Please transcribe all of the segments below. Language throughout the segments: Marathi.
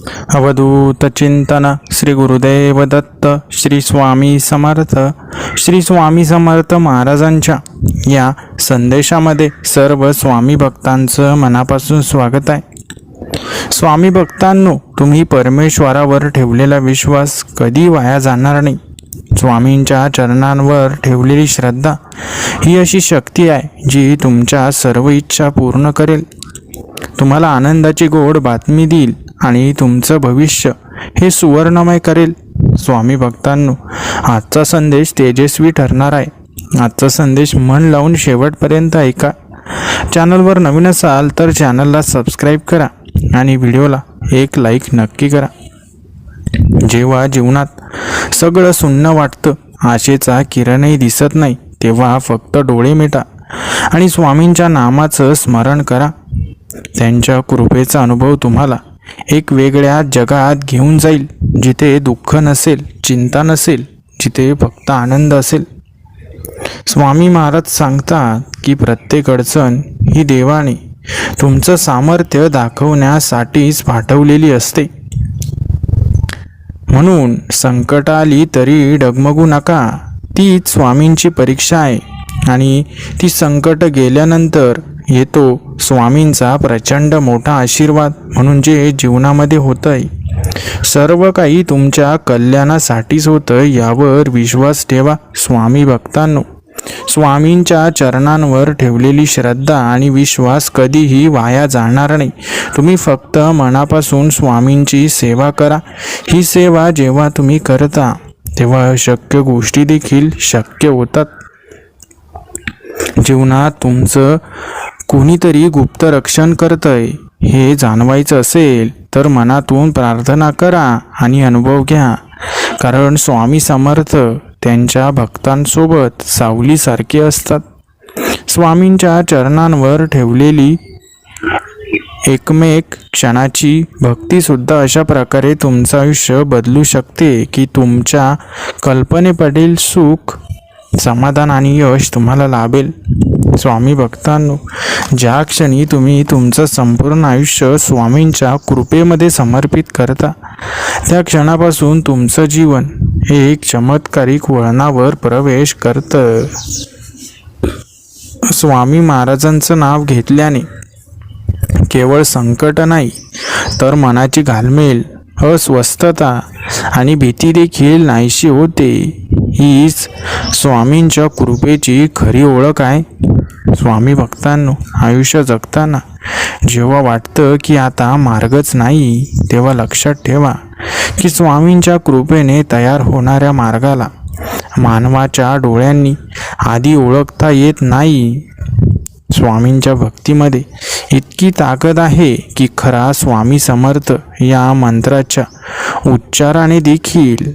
अवधूत चिंतन श्री गुरुदेव दत्त श्री स्वामी समर्थ. श्री स्वामी समर्थ महाराजांच्या या संदेशामध्ये सर्व स्वामी भक्तांचं मनापासून स्वागत आहे. स्वामी भक्तांनो, तुम्ही परमेश्वरावर ठेवलेला विश्वास कधी वाया जाणार नाही. स्वामींच्या चरणांवर ठेवलेली श्रद्धा ही अशी शक्ती आहे जी तुमच्या सर्व इच्छा पूर्ण करेल, तुम्हाला आनंदाची गोड बातमी देईल आणि तुमचं भविष्य हे सुवर्णमय करेल. स्वामी भक्तांनो, आजचा संदेश तेजस्वी ठरणार आहे. आजचा संदेश मन लावून शेवटपर्यंत ऐका. चॅनलवर नवीन असाल तर चॅनलला सबस्क्राईब करा आणि व्हिडिओला एक लाईक नक्की करा. जेव्हा जीवनात सगळं सुन्न वाटतं, आशेचा किरणही दिसत नाही, तेव्हा फक्त डोळे मिटा आणि स्वामींच्या नामाचं स्मरण करा. त्यांच्या कृपेचा अनुभव तुम्हाला एक वेगळ्या जगात घेऊन जाईल, जिथे दुःख नसेल, चिंता नसेल, जिथे फक्त आनंद असेल. स्वामी महाराज सांगतात की प्रत्येक अडचण ही देवाने तुमचं सामर्थ्य दाखवण्यासाठीच पाठवलेली असते. म्हणून संकट आली तरी डगमगू नका. तीच स्वामींची परीक्षा आहे आणि ती संकट गेल्यानंतर येतो स्वामींचा प्रचंड मोठा आशीर्वाद. म्हणून जे जीवनामध्ये होतंय सर्व काही तुमच्या कल्याणासाठीच होतं, यावर विश्वास ठेवा. स्वामी भक्तांनो, स्वामींच्या चरणांवर ठेवलेली श्रद्धा आणि विश्वास कधीही वाया जाणार नाही. तुम्ही फक्त मनापासून स्वामींची सेवा करा. ही सेवा जेव्हा तुम्ही करता तेव्हा अशक्य गोष्टी देखील शक्य होतात. जीवनात तुमचं कोणीतरी गुप्त रक्षण करतंय हे जाणवायचं असेल तर मनातून प्रार्थना करा आणि अनुभव घ्या. कारण स्वामी समर्थ त्यांच्या भक्तांसोबत सावलीसारखे असतात. स्वामींच्या चरणांवर ठेवलेली एकमेक क्षणाची भक्तीसुद्धा अशा प्रकारे तुमचं आयुष्य बदलू शकते की तुमच्या कल्पनेपटील सुख, समाधान आणि यश तुम्हाला लाभेल. स्वामी भक्तांनो, ज्या क्षणी तुम्ही तुमचं संपूर्ण आयुष्य स्वामींच्या कृपेमध्ये समर्पित करता, त्या क्षणापासून तुमचं जीवन एक चमत्कारिक वळणावर प्रवेश करतं. स्वामी महाराजांचं नाव घेतल्याने केवळ संकट नाही तर मनाची घालमेल, अस्वस्थता आणि भीती देखील नाहीशी होते. हीच स्वामींच्या कृपेची खरी ओळख आहे. स्वामी भक्तांनो, आयुष्य जगताना जेव्हा वाटतं की आता मार्गच नाही, तेव्हा लक्षात ठेवा की स्वामींच्या कृपेने तयार होणाऱ्या मार्गाला मानवाच्या डोळ्यांनी आधी ओळखता येत नाही. स्वामींच्या भक्तीमध्ये इतकी ताकद आहे की खरा स्वामी समर्थ या मंत्राच्या उच्चाराने देखील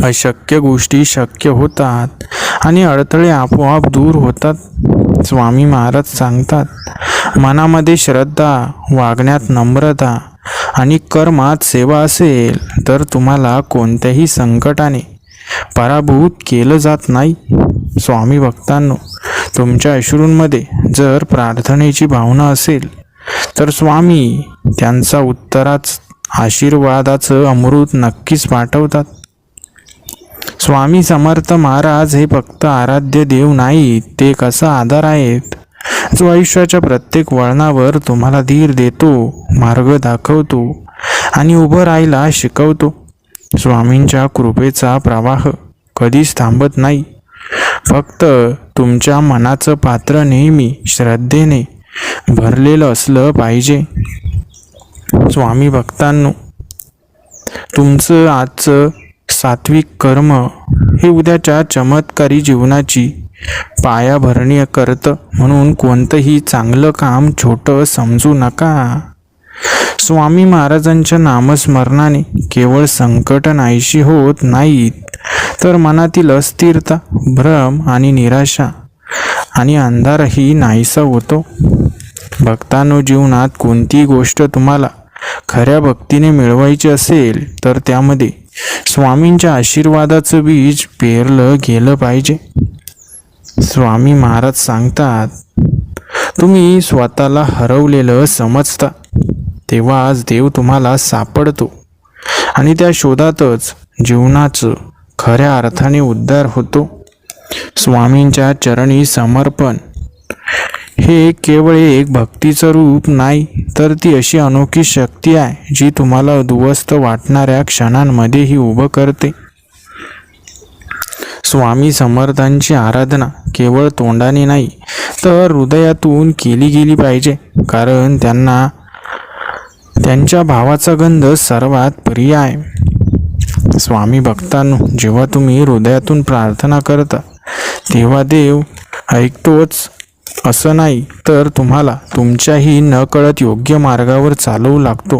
अशक्य गोष्टी शक्य होतात आणि अडथळे आपोआप दूर होतात. स्वामी महाराज सांगतात, मनामध्ये श्रद्धा, वागण्यात नम्रता आणि कर्मात सेवा असेल तर तुम्हाला कोणत्याही संकटाने पराभूत केलं जात नाही. स्वामी भक्तांनो, तुमच्या अश्रूंमध्ये जर प्रार्थनेची भावना असेल तर स्वामी त्यांचा उत्तराच आशीर्वादाचं अमृत नक्कीच पाठवतात. स्वामी समर्थ महाराज हे फक्त आराध्य देव नाहीत, ते एक असा आधार आहेत जो आयुष्याच्या प्रत्येक वळणावर तुम्हाला धीर देतो, मार्ग दाखवतो आणि उभं राहायला शिकवतो. स्वामींच्या कृपेचा प्रवाह कधीच थांबत नाही. फक्त तुमच्या मनाचं पात्र नेहमी श्रद्धेने भरलेलं असलं पाहिजे. स्वामी भक्तांनो, तुमचं आजचं सात्विक कर्म हे उद्याच्या चमत्कारी जीवनाची पायाभरणी करतं. म्हणून कोणतंही चांगलं काम छोटं समजू नका. स्वामी महाराजांच्या नामस्मरणाने केवळ संकट नाहीशी होत नाहीत, तर मनातील अस्थिरता, भ्रम आणि निराशा आणि अंधारही नाहीसा होतो. भक्तांनो, जीवनात कोणतीही गोष्ट तुम्हाला खऱ्या भक्तीने मिळवायची असेल तर त्यामध्ये स्वामींच्या आशीर्वादाचं बीज पेरलं गेलं पाहिजे. स्वामी महाराज सांगतात, तुम्ही स्वतःला हरवलेलं समजता तेव्हाच देव तुम्हाला सापडतो आणि त्या शोधातच जीवनाचं खऱ्या अर्थाने उद्धार होतो. स्वामींच्या चरणी समर्पण हे केवळ एक भक्तीचं रूप नाही, तर ती अशी अनोखी शक्ती आहे जी तुम्हाला उद्ध्वस्त वाटणाऱ्या क्षणांमध्येही उभं करते. स्वामी समर्थांची आराधना केवळ तोंडाने नाही तर हृदयातून केली गेली पाहिजे, कारण त्यांना त्यांच्या भावाचा गंध सर्वात प्रिय आहे. स्वामी भक्तांनो, जेव्हा तुम्ही हृदयातून प्रार्थना करता तेव्हा देव ऐकतोच असं नाही, तर तुम्हाला तुमच्याही नकळत योग्य मार्गावर चालवू लागतो.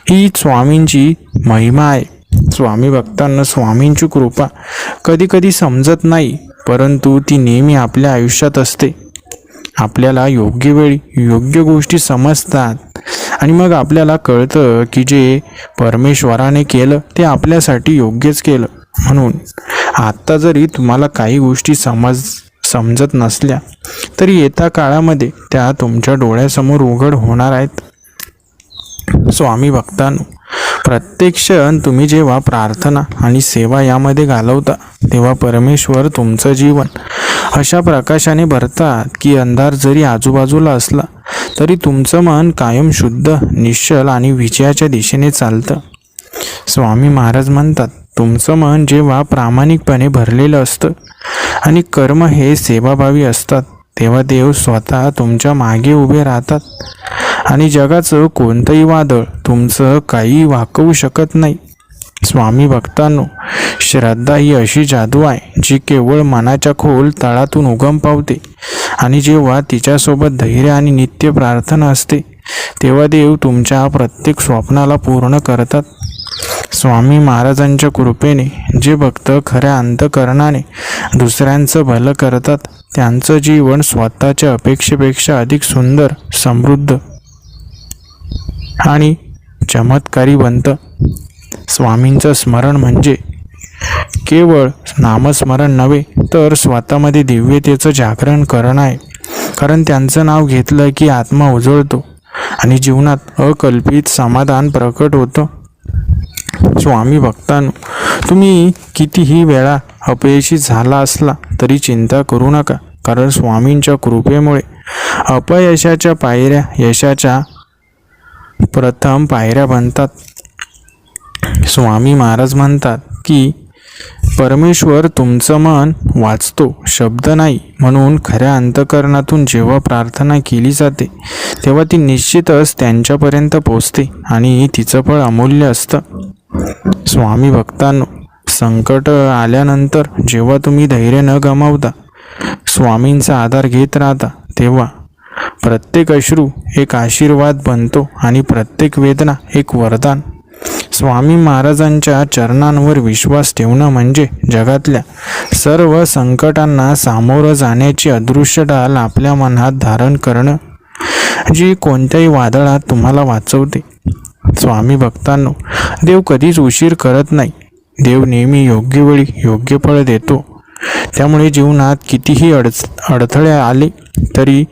ही स्वामींची महिमा आहे. स्वामी भक्तांना स्वामींची कृपा कधी कधी समजत नाही, परंतु ती नेहमी आपल्या आयुष्यात असते. आपल्याला योग्य वेळी योग्य गोष्टी समजतात आणि मग आपल्याला कळतं की जे परमेश्वराने केलं ते आपल्यासाठी योग्यच केलं. म्हणून आत्ता जरी तुम्हाला काही गोष्टी समजत नसल्या तरी येत्या काळामध्ये त्या तुमच्या डोळ्यासमोर उघड होणार आहेत. स्वामी भक्तांनो, प्रत्येक क्षण तुम्ही जेव्हा प्रार्थना आणि सेवा यामध्ये घालवता तेव्हा परमेश्वर तुमचं जीवन अशा प्रकाशाने भरतात की अंधार जरी आजूबाजूला असला तरी तुमचं मन कायम शुद्ध, निश्चल आणि विजयाच्या दिशेने चालतं. स्वामी महाराज म्हणतात, तुमचं मन जेव्हा प्रामाणिकपणे भरलेलं असतं आणि कर्म हे सेवाभावी असतात तेव्हा देव स्वतः तुमच्या मागे उभे राहतात आणि जगाचं कोणतंही वादळ तुमचं काही वाकवू शकत नाही. स्वामी भक्तांनो, श्रद्धा ही अशी जादू आहे जी केवळ मनाच्या खोल तळातून उगम पावते आणि जेव्हा तिच्यासोबत धैर्य आणि नित्य प्रार्थना असते तेव्हा देव तुमच्या प्रत्येक स्वप्नाला पूर्ण करतात. स्वामी महाराजांच्या कृपेने जे भक्त खऱ्या अंतःकरणाने दुसऱ्यांचं भलं करतात त्यांचं जीवन स्वतःच्या अपेक्षेपेक्षा अधिक सुंदर, समृद्ध आणि चमत्कारी बनतं. स्वामींचं स्मरण म्हणजे केवळ नामस्मरण नव्हे तर स्वतःमध्ये दिव्यतेचं जागरण करणं आहे, कारण त्यांचं नाव घेतलं की आत्मा उजळतो आणि जीवनात अकल्पित समाधान प्रकट होतं. स्वामी भक्तांनो, तुम्ही कितीही वेळा अपयशी झाला असला तरी चिंता करू नका, कारण स्वामींच्या कृपेमुळे अपयशाच्या पायऱ्या यशाच्या प्रथम पायऱ्या बनतात. स्वामी महाराज म्हणतात की परमेश्वर तुमचं मन वाचतो, शब्द नाही. म्हणून खऱ्या अंतःकरणातून जेव्हा प्रार्थना केली जाते तेव्हा ती निश्चितच त्यांच्यापर्यंत पोचते आणि तिचं फळ अमूल्य असतं. स्वामी भक्तांनो, संकट आल्यानंतर जेव्हा तुम्ही धैर्य न गमावता स्वामींचा आधार घेत राहता तेव्हा प्रत्येक अश्रू एक आशीर्वाद बनतो आणि प्रत्येक वेदना एक वरदान. स्वामी महाराजांच्या चरणांवर विश्वास ठेवणं म्हणजे जगातल्या सर्व संकटांना सामोरं जाण्याची अदृश्य ढाल आपल्या मनात धारण करणं, जी कोणत्याही वादळात तुम्हाला वाचवते. स्वामी भक्तांनो, देव कधीच उशीर करत नाही. देव नेहमी योग्य वेळी योग्य फळ देतो. त्यामुळे जीवनात कितीही अडथळे आले तरी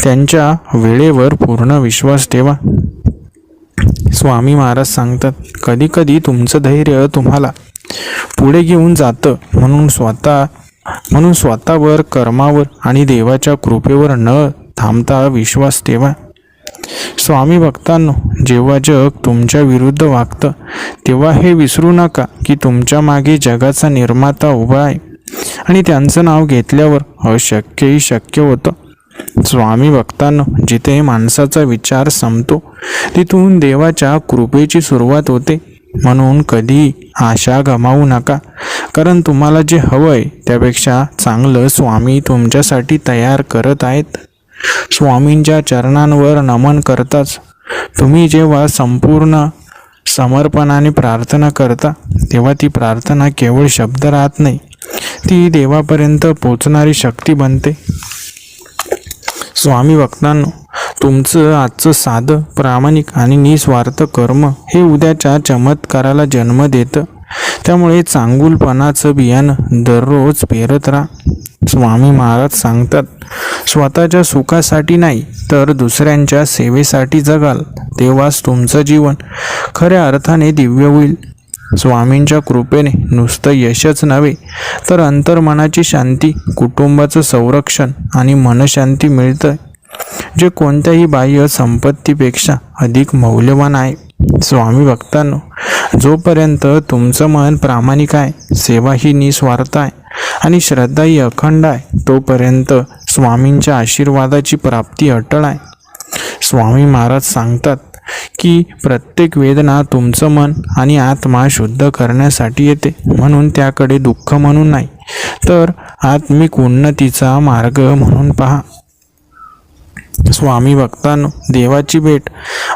त्यांच्या वेळेवर पूर्ण विश्वास ठेवा. स्वामी महाराज सांगतात, कधी कधी तुमचं धैर्य तुम्हाला पुढे घेऊन जातं. म्हणून स्वतःवर, कर्मावर आणि देवाच्या कृपेवर न थांबता विश्वास ठेवा. स्वामी भक्तांनो, जेव्हा जग तुमच्या विरुद्ध वागतं तेव्हा हे विसरू नका की तुमच्या मागे जगाचा निर्माता उभा आहे आणि त्यांचं नाव घेतल्यावर अशक्यही शक्य होतं. स्वामी भक्तांनो, जिथे माणसाचा विचार संपतो तिथून देवाच्या कृपेची सुरुवात होते. म्हणून कधी आशा गमावू नका, कारण तुम्हाला जे हवंय त्यापेक्षा चांगलं स्वामी तुमच्यासाठी तयार करत आहेत. स्वामींच्या चरणांवर नमन करताच तुम्ही जेव्हा संपूर्ण समर्पणाने प्रार्थना करता तेव्हा ती प्रार्थना केवळ शब्द राहत नाही, ती देवापर्यंत पोचणारी शक्ती बनते. स्वामी भक्तांनो, तुमचं आजचं साधं, प्रामाणिक आणि निस्वार्थ कर्म हे उद्याच्या चमत्काराला जन्म देतं. त्यामुळे चांगुलपणाचं बियाणं दररोज पेरत राहा. स्वामी महाराज सांगतात, स्वतःच्या सुखासाठी नाही तर दुसऱ्यांच्या सेवेसाठी जगाल, तेव्हाच तुमचं जीवन खऱ्या अर्थाने दिव्य होईल. स्वामींच्या कृपेने नुसतं यशच नव्हे तर अंतर्मनाची शांती, कुटुंबाचं संरक्षण आणि मनशांती मिळतं, जे कोणत्याही बाह्य संपत्तीपेक्षा अधिक मौल्यवान आहे. स्वामी भक्तांनो, जोपर्यंत तुमचं मन प्रामाणिक आहे, सेवा ही निस्वार्थ आहे आणि श्रद्धा ही अखंड आहे, तोपर्यंत स्वामींच्या आशीर्वादाची प्राप्ती अटळ आहे. स्वामी महाराज सांगतात की प्रत्येक वेदना तुमचं मन आणि आत्मा शुद्ध करण्यासाठी येते, म्हणून त्याकडे दुःख म्हणून नाही तर आत्मिक उन्नतीचा मार्ग म्हणून पहा. स्वामी भक्तांनो, देवाची भेट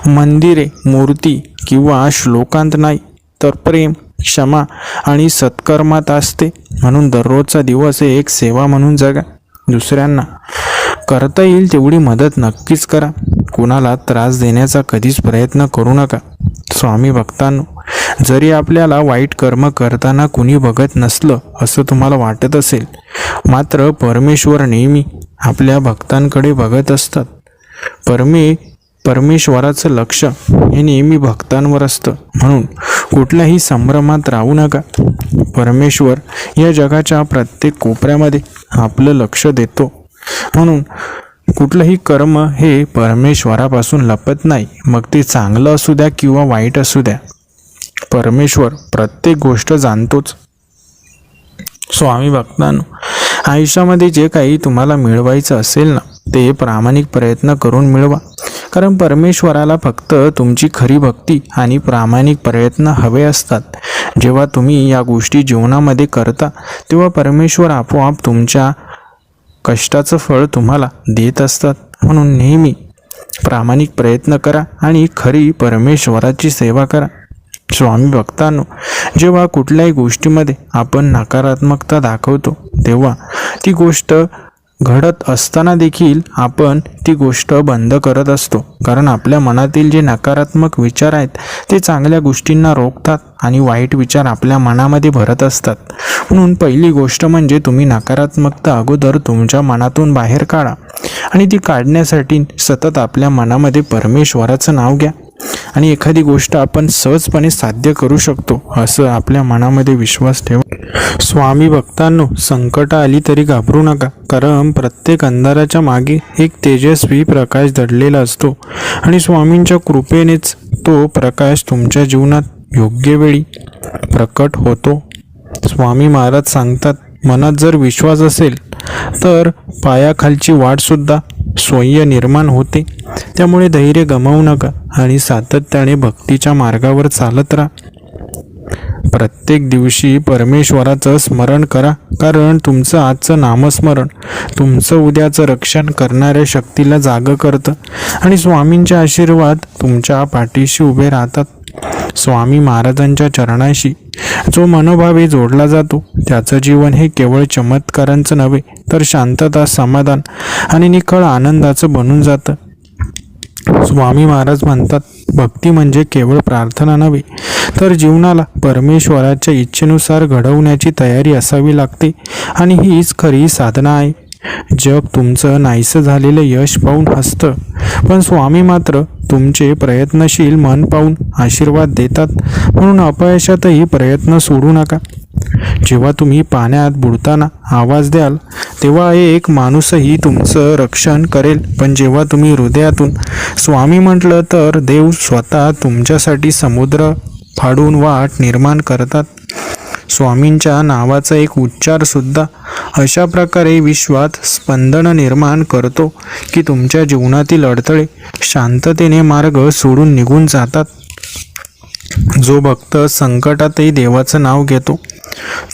मंदिरे, मूर्ती किंवा श्लोकांत नाही तर प्रेम, क्षमा आणि सत्कर्मात असते. म्हणून दररोजचा दिवस एक सेवा म्हणून जगा. दुसऱ्यांना करता येईल तेवढी मदत नक्कीच करा. कुणाला त्रास देण्याचा कधीच प्रयत्न करू नका. स्वामी भक्तांनो, जरी आपल्याला वाईट कर्म करताना कुणी बघत नसलं असं तुम्हाला वाटत असेल, मात्र परमेश्वर नेहमी आपल्या भक्तांकडे बघत असतात. परमेश्वराचं लक्ष हे नेहमी भक्तांवर असतं, म्हणून कुठल्याही संभ्रमात राहू नका. परमेश्वर या जगाच्या प्रत्येक कोपऱ्यामध्ये आपलं लक्ष देतो, म्हणून कुठलंही कर्म हे परमेश्वरापासून लपत नाही. मग ते चांगलं असू द्या किंवा वाईट असू द्या, परमेश्वर प्रत्येक गोष्ट जाणतोच. स्वामी भक्तांनो, आयुष्यामध्ये जे काही तुम्हाला मिळवायचं असेल ना, ते प्रामाणिक प्रयत्न करून मिळवा. कारण परमेश्वराला फक्त तुमची खरी भक्ती आणि प्रामाणिक प्रयत्न हवे असतात. जेव्हा तुम्ही या गोष्टी जीवनामध्ये करता, तेव्हा परमेश्वर आपोआप तुमच्या कष्टाचं फळ तुम्हाला देत असतात. म्हणून नेहमी प्रामाणिक प्रयत्न करा आणि खरी परमेश्वराची सेवा करा. स्वामी भक्तांनो, जेव्हा कुठल्याही गोष्टीमध्ये आपण नकारात्मकता दाखवतो, तेव्हा ती गोष्ट घडत असताना देखील आपण ती गोष्ट बंद करत असतो. कारण आपल्या मनातील जे नकारात्मक विचार आहेत ते चांगल्या गोष्टींना रोखतात आणि वाईट विचार आपल्या मनामध्ये भरत असतात. म्हणून पहिली गोष्ट म्हणजे तुम्ही नकारात्मकता अगोदर तुमच्या मनातून बाहेर काढा आणि ती काढण्यासाठी सतत आपल्या मनामध्ये परमेश्वराचं नाव घ्या आणि एखादी गोष्ट आपण सहजपणे साध्य करू शकतो असं आपल्या मनामध्ये विश्वास ठेवा. स्वामी भक्तांनो, संकट आली तरी घाबरू नका, कारण प्रत्येक अंधाराच्या मागे एक तेजस्वी प्रकाश दडलेला असतो आणि स्वामींच्या कृपेनेच तो प्रकाश तुमच्या जीवनात योग्य वेळी प्रकट होतो. स्वामी महाराज सांगतात, मनात जर विश्वास असेल तर पायाखालची वाटसुद्धा स्वयं निर्माण होते. त्यामुळे धैर्य गमावू नका आणि सातत्याने भक्तीच्या मार्गावर चालत राहा. प्रत्येक दिवशी परमेश्वराचं स्मरण करा, कारण तुमचं आजचं नामस्मरण तुमचं उद्याचं रक्षण करणाऱ्या शक्तीला जागं करतं आणि स्वामींचे आशीर्वाद तुमच्या पाठीशी उभे राहतात. स्वामी महाराजांच्या चरणाशी जो मनोभावे जोडला जातो, त्याचं जीवन हे केवळ चमत्कारांचं नव्हे तर शांतता, समाधान आणि निखळ आनंदाचं बनून जातं. स्वामी महाराज म्हणतात, भक्ती म्हणजे केवळ प्रार्थना नव्हे तर जीवनाला परमेश्वराच्या इच्छेनुसार घडवण्याची तयारी असावी लागते आणि हीच खरी साधना आहे. जग तुमचं नाहीसं झालेलं यश पाहून हसतं, पण स्वामी मात्र तुमचे प्रयत्नशील मन पाहून आशीर्वाद देतात. म्हणून अपयशातही प्रयत्न सोडू नका. जेव्हा तुम्ही पाण्यात बुडताना आवाज द्याल, तेव्हा एक माणूसही तुमचं रक्षण करेल, पण जेव्हा तुम्ही हृदयातून स्वामी म्हटलं तर देव स्वतः तुमच्यासाठी समुद्र फाडून वाट निर्माण करतात. स्वामींच्या नावाचा एक उच्चार सुद्धा अशा प्रकारे विश्वात स्पंदन निर्माण करतो की तुमच्या जीवनातील अडथळे शांततेने मार्ग सोडून निघून जातात. जो भक्त संकटातही देवाचं नाव घेतो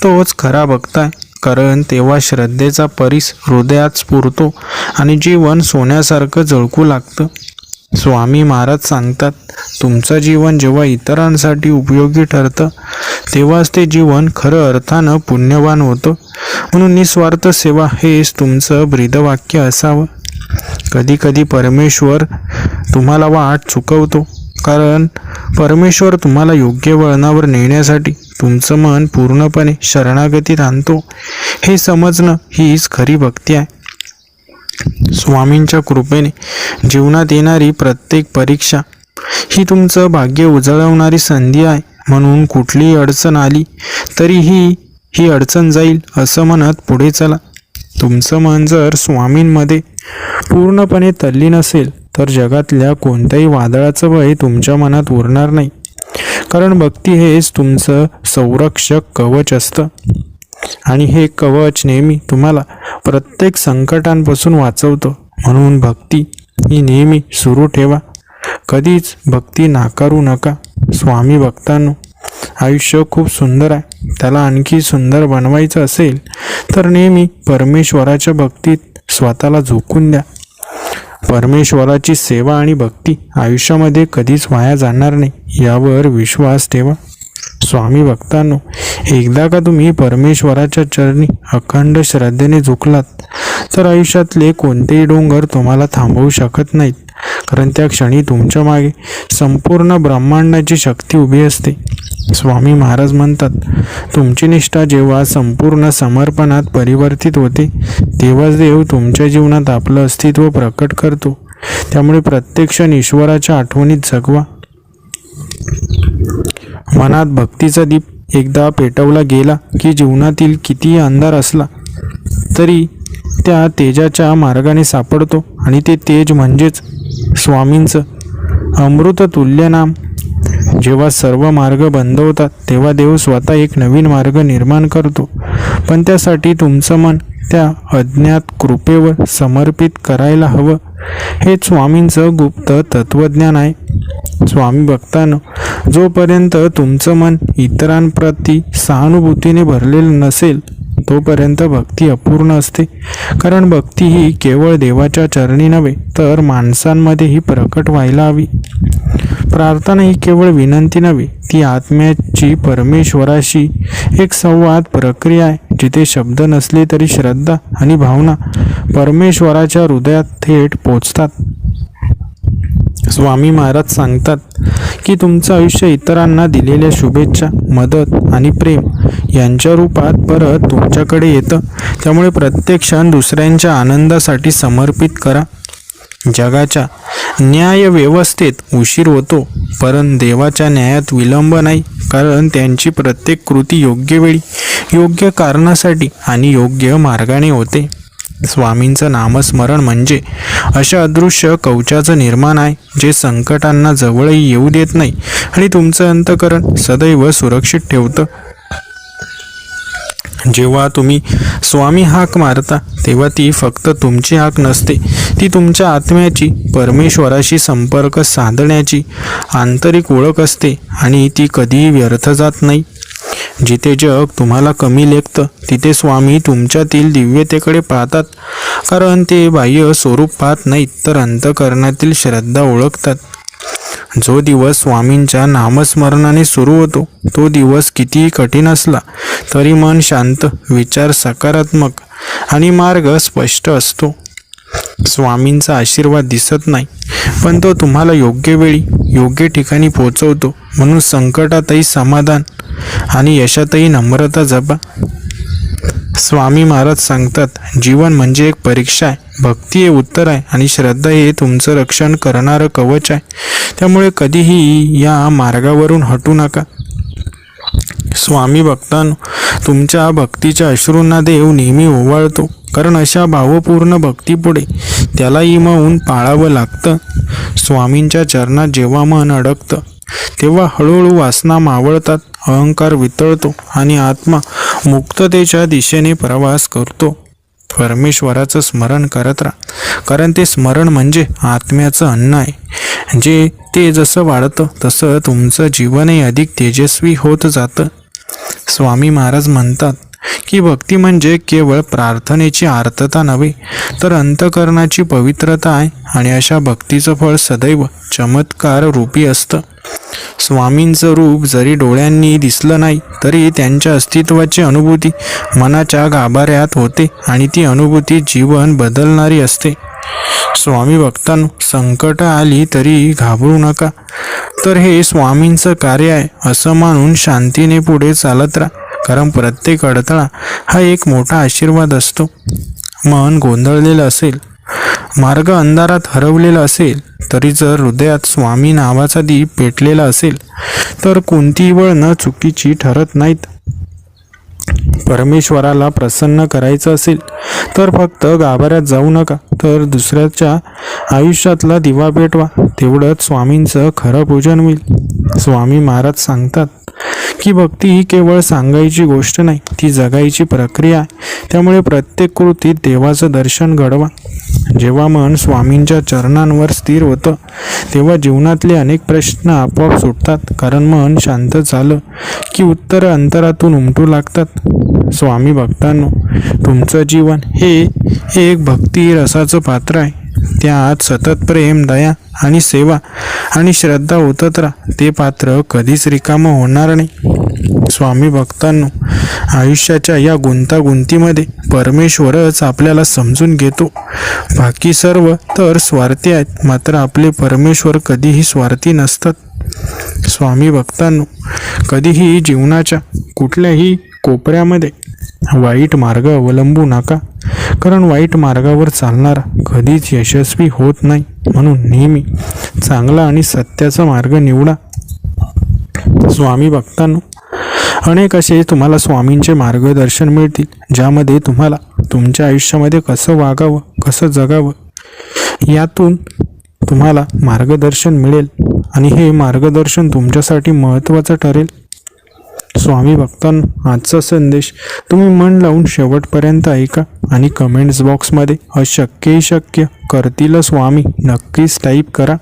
तोच खरा भक्त आहे, कारण तेव्हा श्रद्धेचा परीस हृदयात स्फुरतो आणि जीवन सोन्यासारखं झळकू लागतं. स्वामी महाराज सांगतात, तुमचं जीवन जेव्हा इतरांसाठी उपयोगी ठरतं तेव्हाच ते जीवन खरं अर्थानं पुण्यवान होतं. म्हणून निस्वार्थ सेवा हेच तुमचं ब्रीदवाक्य असावं. कधी कधी परमेश्वर तुम्हाला वाट चुकवतो, कारण परमेश्वर तुम्हाला योग्य वळणावर नेण्यासाठी तुमचं मन पूर्णपणे शरणागतीत आणतो हे समजणं हीच खरी भक्ती आहे. स्वामींच्या कृपेने जीवनात येणारी प्रत्येक परीक्षा ही तुमचं भाग्य उजळवणारी संधी आहे. म्हणून कुठलीही अडचण आली तरीही ही अडचण जाईल असं म्हणत पुढे चला. तुमचं मन जर स्वामींमध्ये पूर्णपणे तल्लीन असेल तर जगातल्या कोणत्याही वादळाचं भय तुमच्या मनात उरणार नाही. कारण भक्ती हेच तुमचं संरक्षक कवच असतं आणि हे कवच नेहमी तुम्हाला प्रत्येक संकटांपासून वाचवतं. म्हणून भक्ती ही नेहमी सुरू ठेवा, कधीच भक्ती नाकारू नका. स्वामी भक्तांनो, आयुष्य खूप सुंदर आहे. त्याला आणखी सुंदर बनवायचं असेल तर नेहमी परमेश्वराच्या भक्तीत स्वतःला झोकून द्या. परमेश्वराची सेवा आणि भक्ती आयुष्यामध्ये कधीच वाया जाणार नाही यावर विश्वास ठेवा. स्वामी भक्तांनो, एकदा का तुम्ही परमेश्वराच्या चरणी अखंड श्रद्धेने झुकलात तर आयुष्यातले कोणतेही डोंगर तुम्हाला थांबवू शकत नाहीत. कारण त्या क्षणी तुमच्या मागे संपूर्ण ब्रह्मांडाची शक्ती उभी असते. स्वामी महाराज म्हणतात, तुमची निष्ठा जेव्हा संपूर्ण समर्पणात परिवर्तित होते तेव्हाच देव तुमच्या जीवनात आपलं अस्तित्व प्रकट करतो. त्यामुळे प्रत्येक क्षण ईश्वराच्या आठवणीत जगवा. मनात भक्तीचा दीप एकदा पेटवला गेला की जीवनातील कितीही अंधार असला तरी त्या तेजाच्या मार्गाने सापडतो. आणि ते तेज म्हणजेच स्वामींचं अमृत तुल्य नाम. जेव्हा सर्व मार्ग बंद होतात तेव्हा देव स्वतः एक नवीन मार्ग निर्माण करतो. पण त्यासाठी तुमचं मन त्या अज्ञात कृपेवर समर्पित करायला हवं. हेच स्वामींचं गुप्त तत्वज्ञान आहे. स्वामी भक्तांनो, जोपर्यंत तुमचं मन इतरांप्रती सहानुभूतीने भरलेलं नसेल तोपर्यंत भक्ती अपूर्ण असते. कारण भक्ती ही केवळ देवाच्या चरणी नव्हे तर माणसांमध्येही प्रकट व्हायला हवी. प्रार्थना ही केवळ विनंती नव्हे, ती आत्म्याची परमेश्वराशी एक संवाद प्रक्रिया आहे. जिथे शब्द नसले तरी श्रद्धा आणि भावना परमेश्वराच्या हृदयात थेट पोचतात. स्वामी महाराज सांगतात की तुमचं आयुष्य इतरांना दिलेल्या शुभेच्छा, मदत आणि प्रेम यांच्या रूपात परत तुमच्याकडे येतं. त्यामुळे प्रत्येक क्षण दुसऱ्यांच्या आनंदासाठी समर्पित करा. जगाच्या न्याय व्यवस्थेत उशीर होतो, परंतु देवाच्या न्यायात विलंब नाही. कारण त्यांची प्रत्येक कृती योग्य वेळी, योग्य कारणासाठी आणि योग्य मार्गाने होते. स्वामींचं नामस्मरण म्हणजे अशा अदृश्य कवचाचं निर्माण आहे जे संकटांना जवळही येऊ देत नाही आणि तुमचं अंतःकरण सदैव सुरक्षित ठेवतं. जेव्हा तुम्ही स्वामी हाक मारता तेव्हा ती फक्त तुमची हाक नसते, ती तुमच्या आत्म्याची परमेश्वराशी संपर्क साधण्याची आंतरिक ओळख असते आणि ती कधीही व्यर्थ जात नाही. जिथे जग तुम्हाला कमी लेखतं तिथे स्वामी तुमच्यातील दिव्यतेकडे पाहतात. कारण ते बाह्य स्वरूप पाहत नाहीत तर अंतःकरणातील श्रद्धा ओळखतात. जो दिवस स्वामींच्या नामस्मरणाने सुरू होतो तो दिवस कितीही कठीण असला तरी मन शांत, विचार सकारात्मक आणि मार्ग स्पष्ट असतो. स्वामींचा आशीर्वाद दिसत नाही पण तो तुम्हाला योग्य वेळी योग्य ठिकाणी पोहोचवतो. म्हणून संकटातही समाधान आणि यशातही नम्रता जपा. स्वामी महाराज सांगतात, जीवन म्हणजे एक परीक्षा आहे, भक्ती हे उत्तर आहे आणि श्रद्धा हे तुमचं रक्षण करणारं कवच आहे. त्यामुळे कधीही या मार्गावरून हटू नका. स्वामी भक्तांनो, तुमच्या भक्तीच्या अश्रूंना देव नेहमी ओवाळतो. कारण अशा भावपूर्ण भक्तीपुढे त्याला इमावून पाळावं लागतं. स्वामींच्या चरणात जेव्हा मन अडकतं तेव्हा हळूहळू वासना मावळतात, अहंकार वितळतो आणि आत्मा मुक्ततेच्या दिशेने प्रवास करतो. परमेश्वराचं स्मरण करत राहा, कारण ते स्मरण म्हणजे आत्म्याचं अन्न आहे. ते जसं वाढतं तसं तुमचं जीवनही अधिक तेजस्वी होत जातं. स्वामी महाराज म्हणतात की भक्ती म्हणजे केवळ प्रार्थनेची आर्तता नव्हे तर अंतःकरणाची पवित्रता आहे आणि अशा भक्तीचं फळ सदैव चमत्कार रूपी असतं. स्वामींचं रूप जरी डोळ्यांनी दिसलं नाही तरी त्यांच्या अस्तित्वाची अनुभूती मनाच्या गाभाऱ्यात होते आणि ती अनुभूती जीवन बदलणारी असते. स्वामी भक्तांनो, संकट आली तरी घाबरू नका. तर हे स्वामींचं कार्य आहे असं मानून शांतीने पुढे चालत राहा. कारण प्रत्येक अडथळा हा एक मोठा आशीर्वाद असतो. मन गोंधळलेलं असेल, मार्ग अंधारात हरवलेला असेल, तरी जर हृदयात स्वामी नावाचा दीप पेटलेला असेल तर कोणतीही वळणं चुकीची ठरत नाहीत. परमेश्वराला प्रसन्न करायचं असेल तर फक्त गाभाऱ्यात जाऊ नका, तर दुसऱ्याच्या आयुष्यातला दिवा पेटवा. तेवढंच स्वामींचं खरं पूजन होईल. स्वामी महाराज सांगतात की भक्ती ही केवळ सांगायची गोष्ट नाही, ती जगायची प्रक्रिया आहे. त्यामुळे प्रत्येक कृतीत देवाचं दर्शन घडवा. जेव्हा मन स्वामींच्या चरणांवर स्थिर होतं तेव्हा जीवनातले अनेक प्रश्न आपोआप सुटतात. कारण मन शांत झालं की उत्तरं अंतरातून उमटू लागतात. स्वामी भक्तांनो, तुमचं जीवन हे एक भक्ती रसाचं पात्र आहे. त्यात सतत प्रेम, दया आणि सेवा आणि श्रद्धा होतच राहा. ते पात्र कधीच रिकामं होणार नाही. स्वामी भक्तांनो, आयुष्याच्या या गुंतागुंतीमध्ये परमेश्वरच आपल्याला समजून घेतो. बाकी सर्व तर स्वार्थी आहेत, मात्र आपले परमेश्वर कधीही स्वार्थी नसतात. स्वामी भक्तांनो, कधीही जीवनाच्या कुठल्याही कोपऱ्यामध्ये वाईट मार्ग अवलंबू नका. कारण वाईट मार्गावर चालणारा कधीच यशस्वी होत नाही. म्हणून नेहमी चांगला आणि सत्याचा मार्ग निवडा. स्वामी भक्तांनो, अनेक असे तुम्हाला स्वामींचे मार्गदर्शन मिळतील, ज्यामध्ये तुम्हाला तुमच्या आयुष्यामध्ये कसं वागावं, कसं जगावं यातून तुम्हाला मार्गदर्शन मिळेल आणि हे मार्गदर्शन तुमच्यासाठी महत्त्वाचं ठरेल. स्वामी भक्तांनो, आजचा संदेश तुम्ही मन लावून शेवटपर्यंत ऐका आणि कमेंट्स बॉक्समध्ये अशक्यही शक्य करतील स्वामी नक्कीच टाईप करा.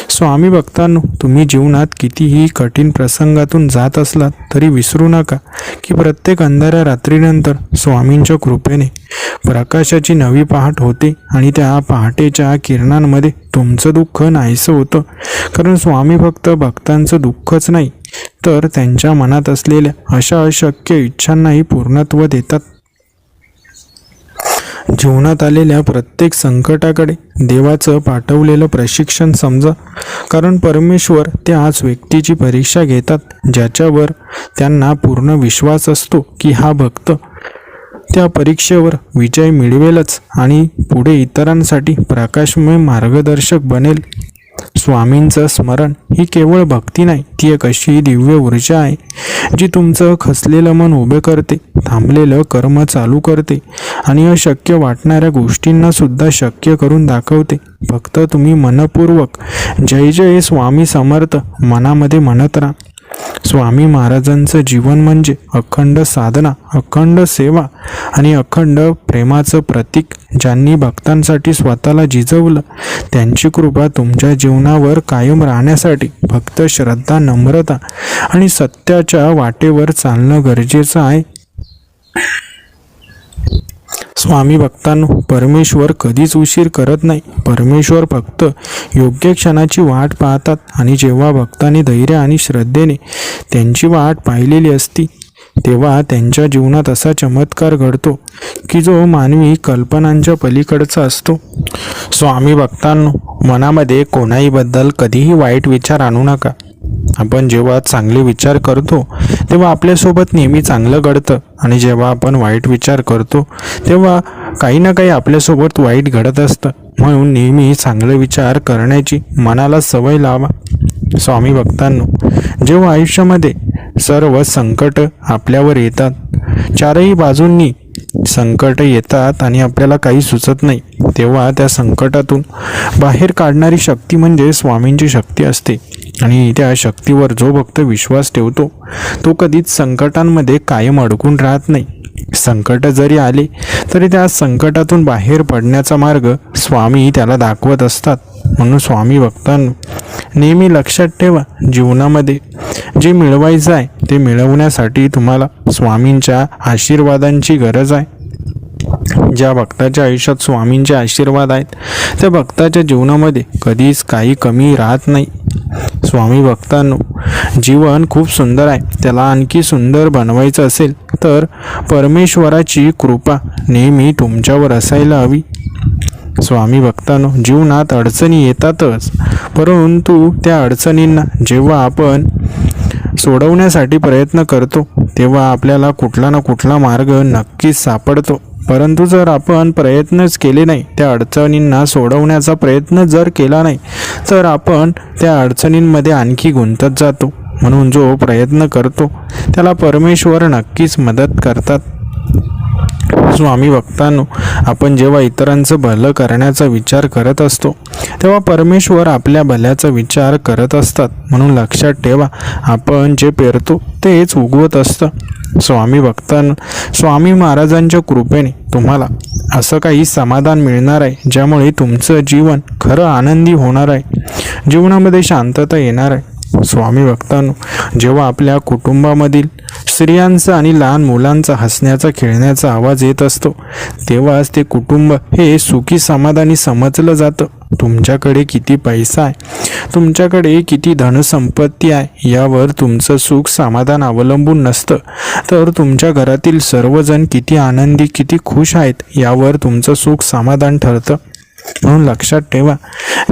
स्वामी भक्तांनो, तुम्ही जीवनात कितीही कठीण प्रसंगातून जात असलात तरी विसरू नका की प्रत्येक अंधाऱ्या रात्रीनंतर स्वामींच्या कृपेने प्रकाशाची नवी पहाट होते आणि त्या पहाटेच्या किरणांमध्ये तुमचं दुःख नाहीसं होतं. कारण स्वामी फक्त भक्तांचं दुःखच नाही, तर त्यांच्या मनात असलेल्या अशा अशक्य इच्छांनाही पूर्णत्व देतात. जीवनात आलेल्या प्रत्येक संकटाकडे देवाचं पाठवलेलं प्रशिक्षण समजा. कारण परमेश्वर त्याच व्यक्तीची परीक्षा घेतात ज्याच्यावर त्यांना पूर्ण विश्वास असतो की हा भक्त त्या परीक्षेवर विजय मिळवेलच आणि पुढे इतरांसाठी प्रकाशमय मार्गदर्शक बनेल. स्वामींचं स्मरण ही केवळ भक्ती नाही, ती एक अशी दिव्य ऊर्जा आहे जी तुमचं खचलेलं मन उभे करते, थांबलेलं कर्म चालू करते आणि अशक्य वाटणाऱ्या गोष्टींना सुद्धा शक्य करून दाखवते. फक्त तुम्ही मनपूर्वक जय जय स्वामी समर्थ मनामध्ये म्हणत राहा. स्वामी महाराजांचं जीवन म्हणजे अखंड साधना, अखंड सेवा आणि अखंड प्रेमाचं प्रतीक. ज्यांनी भक्तांसाठी स्वतःला जिजवलं त्यांची कृपा तुमच्या जीवनावर कायम राहण्यासाठी फक्त श्रद्धा, नम्रता आणि सत्याच्या वाटेवर चालणं गरजेचं आहे. स्वामी भक्तांनो, परमेश्वर कधीच उशीर करत नाही. परमेश्वर फक्त योग्य क्षणाची वाट पाहतात आणि जेव्हा भक्तांनी धैर्य आणि श्रद्धेने त्यांची वाट पाहिलेली असती तेव्हा त्यांच्या जीवनात असा चमत्कार घडतो की जो मानवी कल्पनांच्या पलीकडचा असतो. स्वामी भक्तांनो, मनामध्ये कोणाहीबद्दल कधीही वाईट विचार आणू नका. आपण जेव्हा चांगले विचार करतो तेव्हा आपल्यासोबत नेहमी चांगलं घडतं आणि जेव्हा आपण वाईट विचार करतो तेव्हा काही ना काही आपल्यासोबत वाईट घडत असतं. म्हणून नेहमी चांगले विचार करण्याची मनाला सवय लावा. स्वामी भक्तांनो, जेव्हा आयुष्यामध्ये सर्व संकट आपल्यावर येतात, चारही बाजूंनी संकट येतात आणि आपल्याला काही सुचत नाही, तेव्हा त्या संकटातून बाहेर काढणारी शक्ती म्हणजे स्वामींची शक्ती असते. आणि त्या शक्तीवर जो भक्त विश्वास ठेवतो तो कधीच संकटांमध्ये कायम अडकून राहत नाही. संकट जरी आले तरी त्या संकटातून बाहेर पडण्याचा मार्ग स्वामी त्याला दाखवत असतात. म्हणून स्वामी भक्तांनो, नेहमी लक्षात ठेवा, जीवनामध्ये जे मिळवायचं आहे ते मिळवण्यासाठी तुम्हाला स्वामींच्या आशीर्वादांची गरज आहे. ज्या भक्ताच्या आयुष्यात स्वामींचे आशीर्वाद आहेत त्या भक्ताच्या जीवनामध्ये कधीच काही कमी राहत नाही. स्वामी भक्तांनो, जीवन खूप सुंदर आहे, त्याला आणखी सुंदर बनवायचं असेल तर परमेश्वराची कृपा नेहमी तुमच्यावर असायला हवी. स्वामी भक्तांनो, जीवनात अडचणी येतातच, परंतु त्या अडचणींना जेव्हा आपण सोडवण्यासाठी प्रयत्न करतो तेव्हा आपल्याला कुठला ना कुठला मार्ग नक्कीच सापडतो. परंतु जर आपण प्रयत्नच केले नाही, त्या अडचणींना सोडवण्याचा प्रयत्न जर केला नाही, तर आपण त्या अडचणींमध्ये आणखी गुंतत जातो. म्हणून जो प्रयत्न करतो त्याला परमेश्वर नक्कीच मदत करतात. स्वामी भक्तांनो, आपण जेव्हा इतरांचं भलं करण्याचा विचार करत असतो तेव्हा परमेश्वर आपल्या भल्याचा विचार करत असतात. म्हणून लक्षात ठेवा, आपण जे पेरतो तेच उगवत असतं. स्वामी भक्तांनो, स्वामी महाराजांच्या कृपेने तुम्हाला असं काही समाधान मिळणार आहे ज्यामुळे तुमचं जीवन खरं आनंदी होणार आहे, जीवनामध्ये शांतता येणार आहे. स्वामी भक्तांनो, जेव्हा आपल्या कुटुंबामधील स्त्रियांचा आणि लहान मुलांचा हसण्याचा खेळण्याचा आवाज येत असतो तेव्हाच ते कुटुंब हे सुखी समाधानी समजलं जातं. तुमच्याकडे किती पैसा आहे, तुमच्याकडे किती धनसंपत्ती आहे यावर तुमचं सुख समाधान अवलंबून नसतं, तर तुमच्या घरातील सर्वजण किती आनंदी किती खुश आहेत यावर तुमचं सुख समाधान ठरतं. म्हणून लक्षात ठेवा,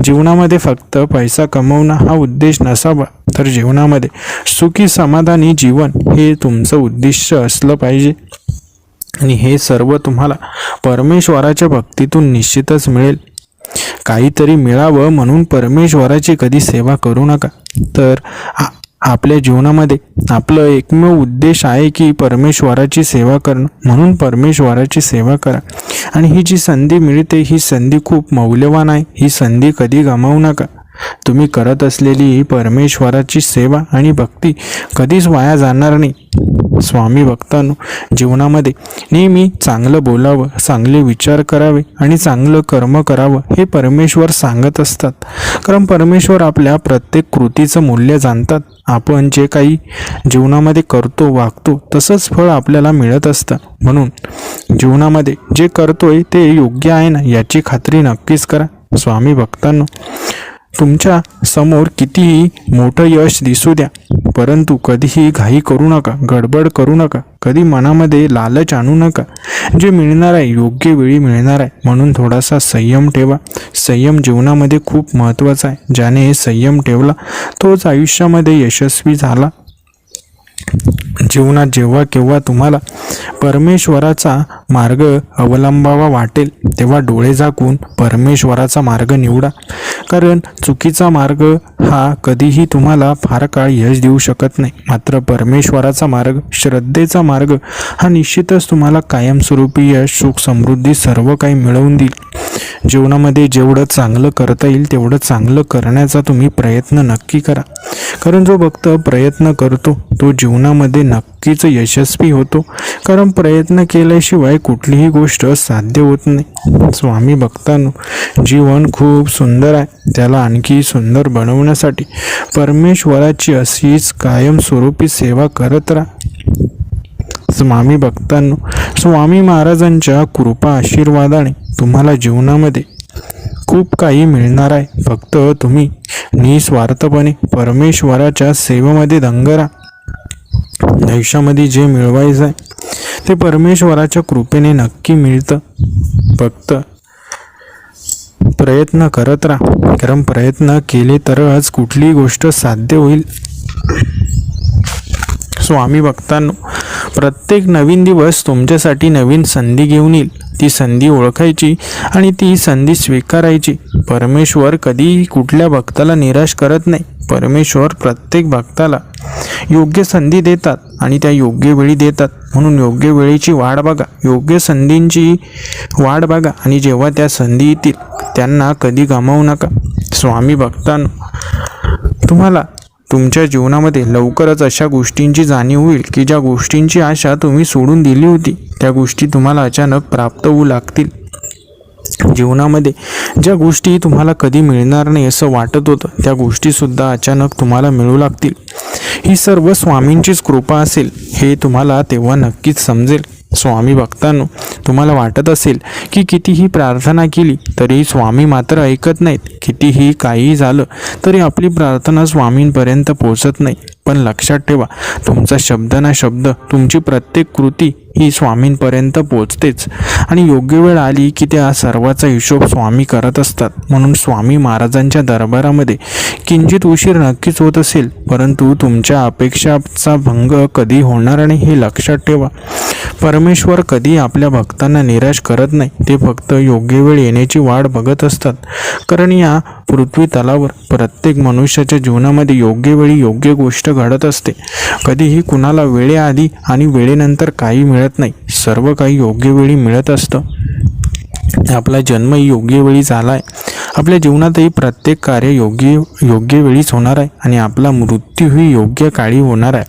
जीवनामध्ये फक्त पैसा कमवणं हा उद्देश नसावा, तर जीवनामध्ये सुखी समाधानी जीवन हे तुमचं उद्दिष्ट असलं पाहिजे. आणि हे सर्व तुम्हाला परमेश्वराच्या भक्तीतून निश्चितच मिळेल. काहीतरी मिळावं म्हणून परमेश्वराची कधी सेवा करू नका, तर आपल्या जीवनामध्ये आपलं एकमेव उद्देश आहे की परमेश्वराची सेवा करणं. म्हणून परमेश्वराची सेवा करा. आणि ही जी संधी मिळते ही संधी खूप मौल्यवान आहे, ही संधी कधी गमावू नका. तुम्ही करत असलेली परमेश्वराची सेवा आणि भक्ती कधीच वाया जाणार नाही. स्वामी भक्तांनो, जीवनामध्ये नेहमी चांगलं बोलावं, चांगले विचार करावे आणि चांगलं कर्म करावं हे परमेश्वर सांगत असतात. कारण परमेश्वर आपल्या प्रत्येक कृतीचं मूल्य जाणतात. आपण जे काही जीवनामध्ये करतो वागतो तसंच फळ आपल्याला मिळत असतं. म्हणून जीवनामध्ये जे करतोय ते योग्य आहे ना याची खात्री नक्कीच करा. स्वामी भक्तांनो, तुमच्या समोर कितीही मोठं यश दिसू द्या, परंतु कधीही घाई करू नका, गडबड करू नका, कधी मनामध्ये लालच आणू नका. जे मिळणार आहे योग्य वेळी मिळणार आहे, म्हणून थोडासा संयम ठेवा. संयम जीवनामध्ये खूप महत्त्वाचा आहे. ज्याने संयम ठेवला तोच आयुष्यामध्ये यशस्वी झाला. जीवनात जेव्हा केव्हा तुम्हाला परमेश्वराचा मार्ग अवलंबावा वाटेल तेव्हा डोळे झाकून परमेश्वराचा मार्ग निवडा. कारण चुकीचा मार्ग हा कधीही तुम्हाला फार काळ यश देऊ शकत नाही. मात्र परमेश्वराचा मार्ग, श्रद्धेचा मार्ग हा निश्चितच तुम्हाला कायमस्वरूपी यश, सुख, समृद्धी सर्व काही मिळवून देईल. जीवनामध्ये जेवढं चांगलं करता येईल तेवढं चांगलं करण्याचा तुम्ही प्रयत्न नक्की करा. कारण जो भक्त प्रयत्न करतो तो जीवनामध्ये नक्कीच यशस्वी होतो. कारण प्रयत्न केल्याशिवाय कुठलीही गोष्ट साध्य होत नाही. स्वामी भक्तांनो, जीवन खूप सुंदर आहे, त्याला आणखी सुंदर बनवण्यासाठी परमेश्वराची अशीच कायमस्वरूपी सेवा करत राहा. स्वामी भक्तांनो, स्वामी महाराजांच्या कृपा आशीर्वादाने तुम्हाला जीवनामध्ये खूप काही मिळणार आहे. फक्त तुम्ही निस्वार्थपणे परमेश्वराच्या सेवेमध्ये दंग राहा. आयुष्यामध्ये जे मिळवायचं आहे ते परमेश्वराच्या कृपेने नक्की मिळतं. फक्त प्रयत्न करत राहा, कारण प्रयत्न केले तरच कुठलीही गोष्ट साध्य होईल. स्वामी भक्तांनो, प्रत्येक नवीन दिवस तुमच्यासाठी नवीन संधी घेऊन येईल. ती संधी ओळखायची आणि ती संधी स्वीकारायची. परमेश्वर कधी कुठल्या भक्ताला निराश करत नाही. परमेश्वर प्रत्येक भक्ताला योग्य संधी देतात आणि त्या योग्य वेळी देतात. म्हणून योग्य वेळेची वाट बघा, योग्य संधींची वाट बघा आणि जेव्हा त्या संधी येतील त्यांना कधी गमावू नका. स्वामी भक्तांनो, तुम्हाला तुमच्या जीवनामध्ये लवकरच अशा गोष्टींची जाणीव होईल की ज्या गोष्टींची आशा तुम्ही सोडून दिली होती त्या गोष्टी तुम्हाला अचानक प्राप्त होऊ लागतील. जीवनामध्ये ज्या गोष्टी तुम्हाला कधी मिळणार नाही असं वाटत होतं त्या गोष्टीसुद्धा अचानक तुम्हाला मिळू लागतील. ही सर्व स्वामींचीच कृपा असेल हे तुम्हाला तेव्हा नक्कीच समजेल. स्वामी भक्तांनो, तुम्हाला वाटत असेल की कितीही प्रार्थना केली तरी स्वामी मात्र ऐकत नाहीत, कितीही काही झालं तरी आपली प्रार्थना स्वामींपर्यंत पोहोचत नाही. पण लक्षात ठेवा, तुमचा शब्द ना शब्द, तुमची प्रत्येक कृती ही स्वामींपर्यंत पोचतेच आणि योग्य वेळ आली की त्या सर्वाचा हिशोब स्वामी करत असतात. म्हणून स्वामी महाराजांच्या दरबारामध्ये किंचित उशीर नक्कीच होत असेल, परंतु तुमच्या अपेक्षाचा भंग कधी होणार नाही हे लक्षात ठेवा. परमेश्वर कधी आपल्या भक्तांना निराश करत नाही, ते फक्त योग्य वेळ येण्याची वाट बघत असतात. कारण या पृथ्वी तलावर प्रत्येक मनुष्याच्या जीवनामध्ये योग्य वेळी योग्य गोष्ट घडत असते. कधीही कुणाला वेळेआधी आणि वेळेनंतर काही मिळत नाही, सर्व काही योग्य वेळी मिळत असतं. आपला जन्मही योग्य वेळी झाला आहे, आपल्या जीवनातही प्रत्येक कार्य योग्य वेळीच होणार आहे आणि आपला मृत्यूही योग्य काळी होणार आहे.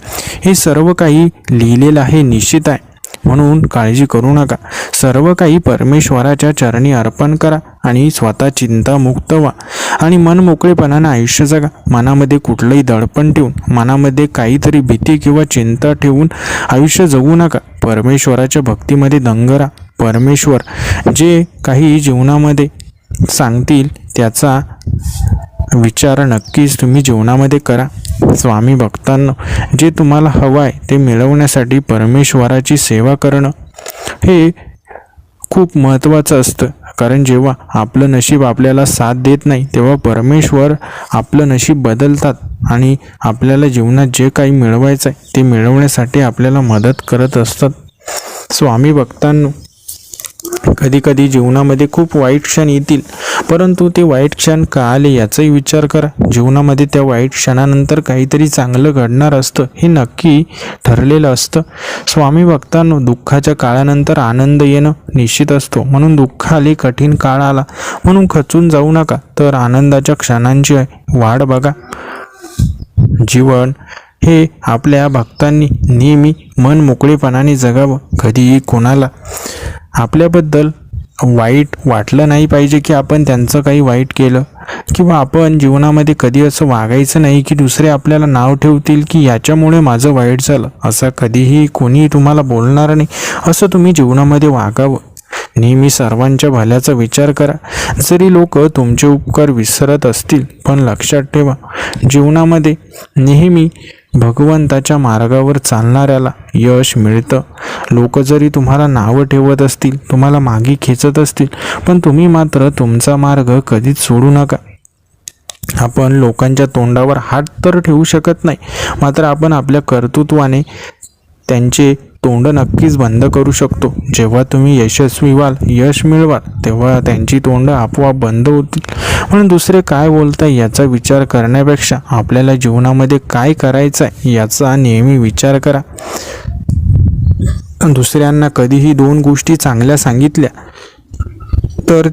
हे सर्व काही लिहिलेलं आहे, निश्चित आहे. म्हणून काळजी करू नका. सर्व काही परमेश्वराच्या चरणी अर्पण करा आणि स्वतः चिंतामुक्त व्हा आणि मन मोकळेपणाने आयुष्य जगा. मनामध्ये कुठलंही दडपण ठेवून, मनामध्ये काहीतरी भीती किंवा चिंता ठेवून आयुष्य जगू नका. परमेश्वराच्या भक्तीमध्ये दंग राहा. परमेश्वर जे काही जीवनामध्ये सांगतील त्याचा विचार नक्कीच तुम्ही जीवनामध्ये करा. स्वामी भक्तांनो, जे तुम्हाला हवं आहे ते मिळवण्यासाठी परमेश्वराची सेवा करणं हे खूप महत्त्वाचं असतं. कारण जेव्हा आपलं नशीब आपल्याला साथ देत नाही तेव्हा परमेश्वर आपलं नशीब बदलतात आणि आपल्याला जीवनात जे काही मिळवायचं आहे ते मिळवण्यासाठी आपल्याला मदत करत असतात. स्वामी भक्तांनो, कधीकधी जीवनामध्ये खूप वाईट क्षण येतील, परंतु ते वाईट क्षण का आले याचाही विचार करा. जीवनामध्ये त्या वाईट क्षणानंतर काहीतरी चांगलं घडणार असतं हे नक्की ठरलेलं असतं. स्वामी भक्तांनो, दुःखाच्या काळानंतर आनंद येणं निश्चित असतो. म्हणून दुःख आले, कठीण काळ आला म्हणून खचून जाऊ नका, तर आनंदाच्या क्षणांची वाट बघा. जीवन हे आपल्या भक्तांनी नेहमी मन मोकळेपणाने जगावं. कधीही कोणाला आपल्याबद्दल वाईट वाटलं नाही पाहिजे की आपण त्यांचं काही वाईट केलं, किंवा आपण जीवनामध्ये कधी असं वागायचं नाही की दुसरे आपल्याला नाव ठेवतील की याच्यामुळे माझं वाईट झालं. असं कधीही कोणी तुम्हाला बोलणार नाही, असं तुम्ही जीवनामध्ये वागावं. नेहमी सर्वांच्या भल्याचा विचार करा. जरी लोक तुमचे उपकार विसरत असतील, पण लक्षात ठेवा, जीवनामध्ये नेहमी भगवंताच्या मार्गावर चालणाऱ्याला यश मिळतं. लोक जरी तुम्हाला नावं ठेवत असतील, तुम्हाला मागे खेचत असतील, पण तुम्ही मात्र तुमचा मार्ग कधीच सोडू नका. आपण लोकांच्या तोंडावर हात तर ठेवू शकत नाही, मात्र आपण आपल्या कर्तृत्वाने त्यांचे तोंड नक्कीच बंद करू शकतो. जेव्हा तुम्ही यशस्वी व्हाल, यश मिळवाल, तेव्हा त्यांची तोंड आपोआप बंद होतील. म्हणून दुसरे काय बोलताय याचा विचार करण्यापेक्षा आपल्याला जीवनामध्ये काय करायचं आहे याचा नेहमी विचार करा. दुसऱ्यांना कधीही दोन गोष्टी चांगल्या सांगितल्या तर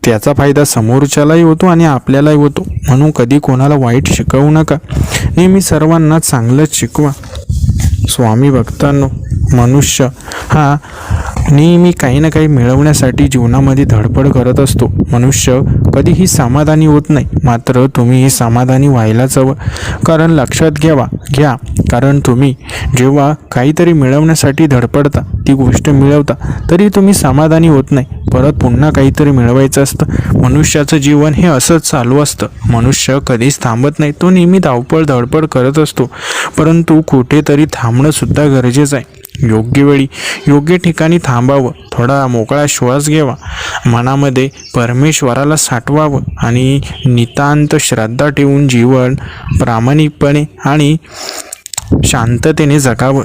त्याचा फायदा समोरच्यालाही होतो आणि आपल्यालाही होतो. म्हणून कधी कोणाला वाईट शिकवू नका, नेहमी सर्वांना चांगलंच शिकवा. स्वामी भक्तांनो, मनुष्य हा नेहमी काही ना काही मिळवण्यासाठी जीवनामध्ये धडपड करत असतो. मनुष्य कधीही समाधानी होत नाही, मात्र तुम्ही समाधानी व्हायलाच हवं. कारण लक्षात घ्या, कारण तुम्ही जेव्हा काहीतरी मिळवण्यासाठी धडपडता, ती गोष्ट मिळवता, तरी तुम्ही समाधानी होत नाही, परत पुन्हा काहीतरी मिळवायचं असतं. मनुष्याचं जीवन हे असंच चालू असतं. मनुष्य कधीच थांबत नाही, तो नेहमी धावपळ धडपड करत असतो. परंतु कुठेतरी थांबणं सुद्धा गरजेचं आहे. योग्य वेळी योग्य ठिकाणी थांबावं, थोडा मोकळा श्वास घ्यावा, मनामध्ये परमेश्वराला साठवावं आणि नितांत श्रद्धा ठेवून जीवन प्रामाणिकपणे आणि शांततेने जगावं.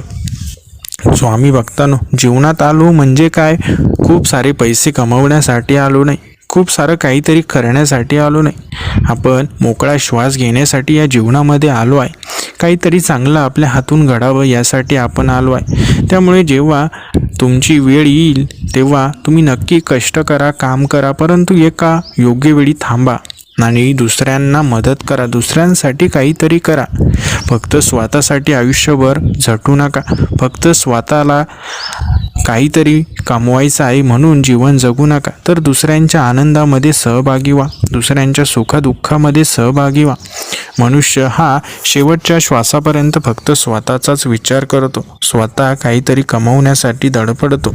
स्वामी भक्तांनो, जीवनात आलो म्हणजे काय, खूप सारे पैसे कमवण्यासाठी आलो नाही, खूप सारं काहीतरी करण्यासाठी आलो नाही. आपण मोकळा श्वास घेण्यासाठी या जीवनामध्ये आलो आहे. काहीतरी चांगलं आपल्या हातून घडावं यासाठी आपण आलो आहे. त्यामुळे जेव्हा तुमची वेळ येईल तेव्हा तुम्ही नक्की कष्ट करा, काम करा, परंतु एका योग्य वेळी थांबा आणि दुसऱ्यांना मदत करा, दुसऱ्यांसाठी काहीतरी करा. फक्त स्वतःसाठी आयुष्यभर झटू नका. फक्त स्वतःला काहीतरी कमवायचं आहे म्हणून जीवन जगू नका, तर दुसऱ्यांच्या आनंदामध्ये सहभागी व्हा, दुसऱ्यांच्या सुखदुःखामध्ये सहभागी व्हा. मनुष्य हा शेवटच्या श्वासापर्यंत फक्त स्वतःचाच विचार करतो, स्वतः काहीतरी कमवण्यासाठी धडपडतो.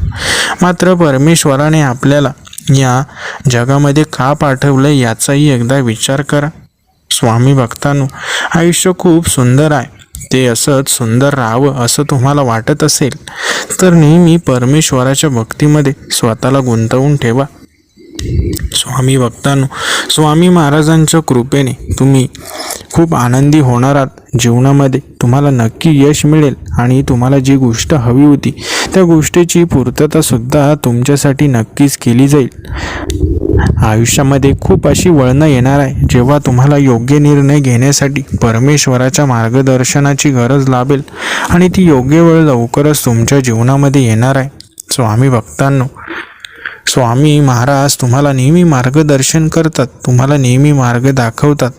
मात्र परमेश्वराने आपल्याला या जगामध्ये का पाठवलं याचाही एकदा विचार करा. स्वामी भक्तांनो, आयुष्य खूप सुंदर आहे. ते असंच सुंदर राहावं असं तुम्हाला वाटत असेल तर नेहमी परमेश्वराच्या भक्तीमध्ये स्वतःला गुंतवून ठेवा. स्वामी भक्तांनो, स्वामी महाराजांच्या कृपेने तुम्ही खूप आनंदी होणार आहात. जीवनामध्ये तुम्हाला नक्की यश मिळेल आणि तुम्हाला जी गोष्ट हवी होती त्या गोष्टीची पूर्तता सुद्धा तुमच्यासाठी नक्कीच केली जाईल. आयुष्यामध्ये खूप अशी वळणं येणार आहे जेव्हा तुम्हाला योग्य निर्णय घेण्यासाठी परमेश्वराच्या मार्गदर्शनाची गरज लागेल आणि ती योग्य वेळ लवकरच तुमच्या जीवनामध्ये येणार आहे. स्वामी भक्तांनो, स्वामी महाराज तुम्हाला नेहमी मार्गदर्शन करतात, तुम्हाला नेहमी मार्ग दाखवतात,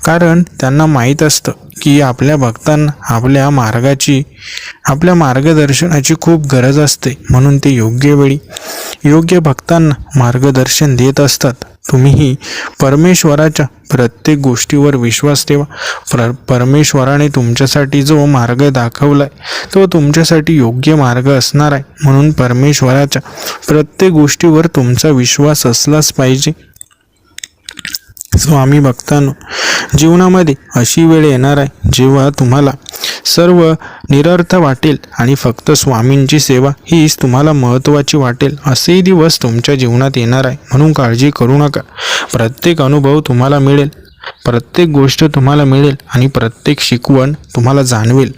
कारण त्यांना माहीत असतं की आपल्या भक्तांना आपल्या मार्गदर्शनाची खूप गरज असते. म्हणून ते योग्य वेळी योग्य भक्तांना मार्गदर्शन देत असतात. तुम्हीही परमेश्वराच्या प्रत्येक गोष्टीवर विश्वास ठेवा. परमेश्वराने तुमच्यासाठी जो मार्ग दाखवलाय तो तुमच्यासाठी योग्य मार्ग असणार आहे. म्हणून परमेश्वराच्या प्रत्येक गोष्टीवर तुमचा विश्वास असलाच पाहिजे. स्वामी भक्तांनो, जीवनामध्ये अशी वेळ येणार आहे जेव्हा तुम्हाला सर्व निरर्थ वाटेल आणि फक्त स्वामींची सेवा हीच तुम्हाला महत्त्वाची वाटेल. असेही दिवस तुमच्या जीवनात येणार आहे. म्हणून काळजी करू नका. प्रत्येक अनुभव तुम्हाला मिळेल, प्रत्येक गोष्ट तुम्हाला मिळेल आणि प्रत्येक शिकवण तुम्हाला जाणवेल.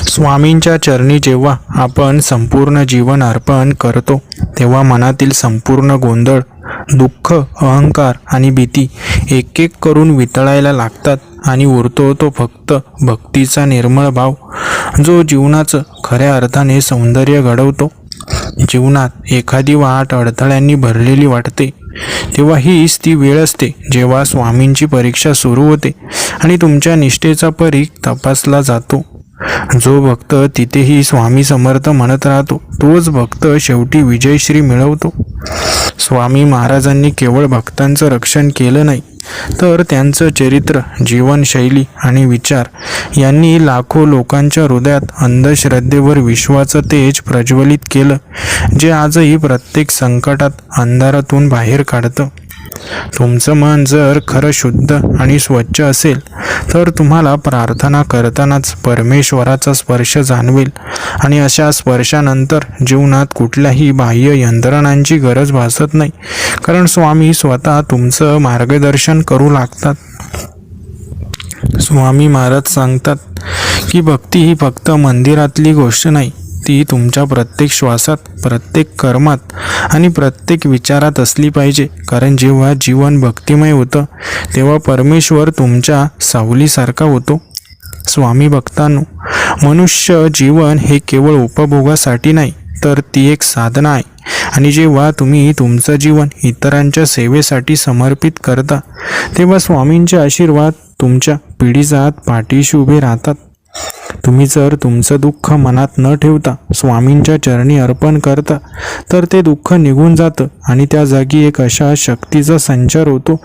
स्वामींच्या चरणी जेव्हा आपण संपूर्ण जीवन अर्पण करतो तेव्हा मनातील संपूर्ण गोंधळ, दुःख, अहंकार आणि भीती एक एक करून वितळायला लागतात आणि उरतो तो फक्त भक्तीचा निर्मळ भाव, जो जीवनाचं खऱ्या अर्थाने सौंदर्य घडवतो. जीवनात एखादी वाट अडथळ्यांनी भरलेली वाटते तेव्हा हीच ती वेळ असते जेव्हा स्वामींची परीक्षा सुरू होते आणि तुमच्या निष्ठेचा परीख तपासला जातो. जो भक्त तिथेही स्वामी समर्थ म्हणत राहतो तोच भक्त शेवटी विजयश्री मिळवतो. स्वामी महाराजांनी केवळ भक्तांचं रक्षण केलं नाही तर त्यांचं चरित्र, जीवनशैली आणि विचार यांनी लाखो लोकांच्या हृदयात अंधश्रद्धेवर विश्वाचं तेज प्रज्वलित केलं, जे आजही प्रत्येक संकटात अंधारातून बाहेर काढतं. तुमचं मन जर खरं शुद्ध आणि स्वच्छ असेल तर तुम्हाला प्रार्थना करतानाच परमेश्वराचा स्पर्श जाणवेल आणि अशा स्पर्शानंतर जीवनात कुठल्याही बाह्य यंत्रणांची गरज भासत नाही, कारण स्वामी स्वतः तुमचं मार्गदर्शन करू लागतात. स्वामी महाराज सांगतात की भक्ती ही फक्त मंदिरातली गोष्ट नाही, ती तुमच्या प्रत्येक श्वासात, प्रत्येक कर्मात आणि प्रत्येक विचारात असली पाहिजे. कारण जेव्हा जीवन भक्तिमय होतं तेव्हा परमेश्वर तुमच्या सावलीसारखा होतो. स्वामी भक्तांनो, मनुष्य जीवन हे केवळ उपभोगासाठी नाही तर ती एक साधना आहे. आणि जेव्हा तुम्ही तुमचं जीवन इतरांच्या सेवेसाठी समर्पित करता तेव्हा स्वामींचे आशीर्वाद तुमच्या पिढीजात पाठीशी उभे राहतात. तुम्ही जर तुमचं दुःख मनात न ठेवता स्वामींच्या चरणी अर्पण करता तर ते दुःख निघून जातं आणि त्या जागी एक अशा शक्तीचा संचार होतो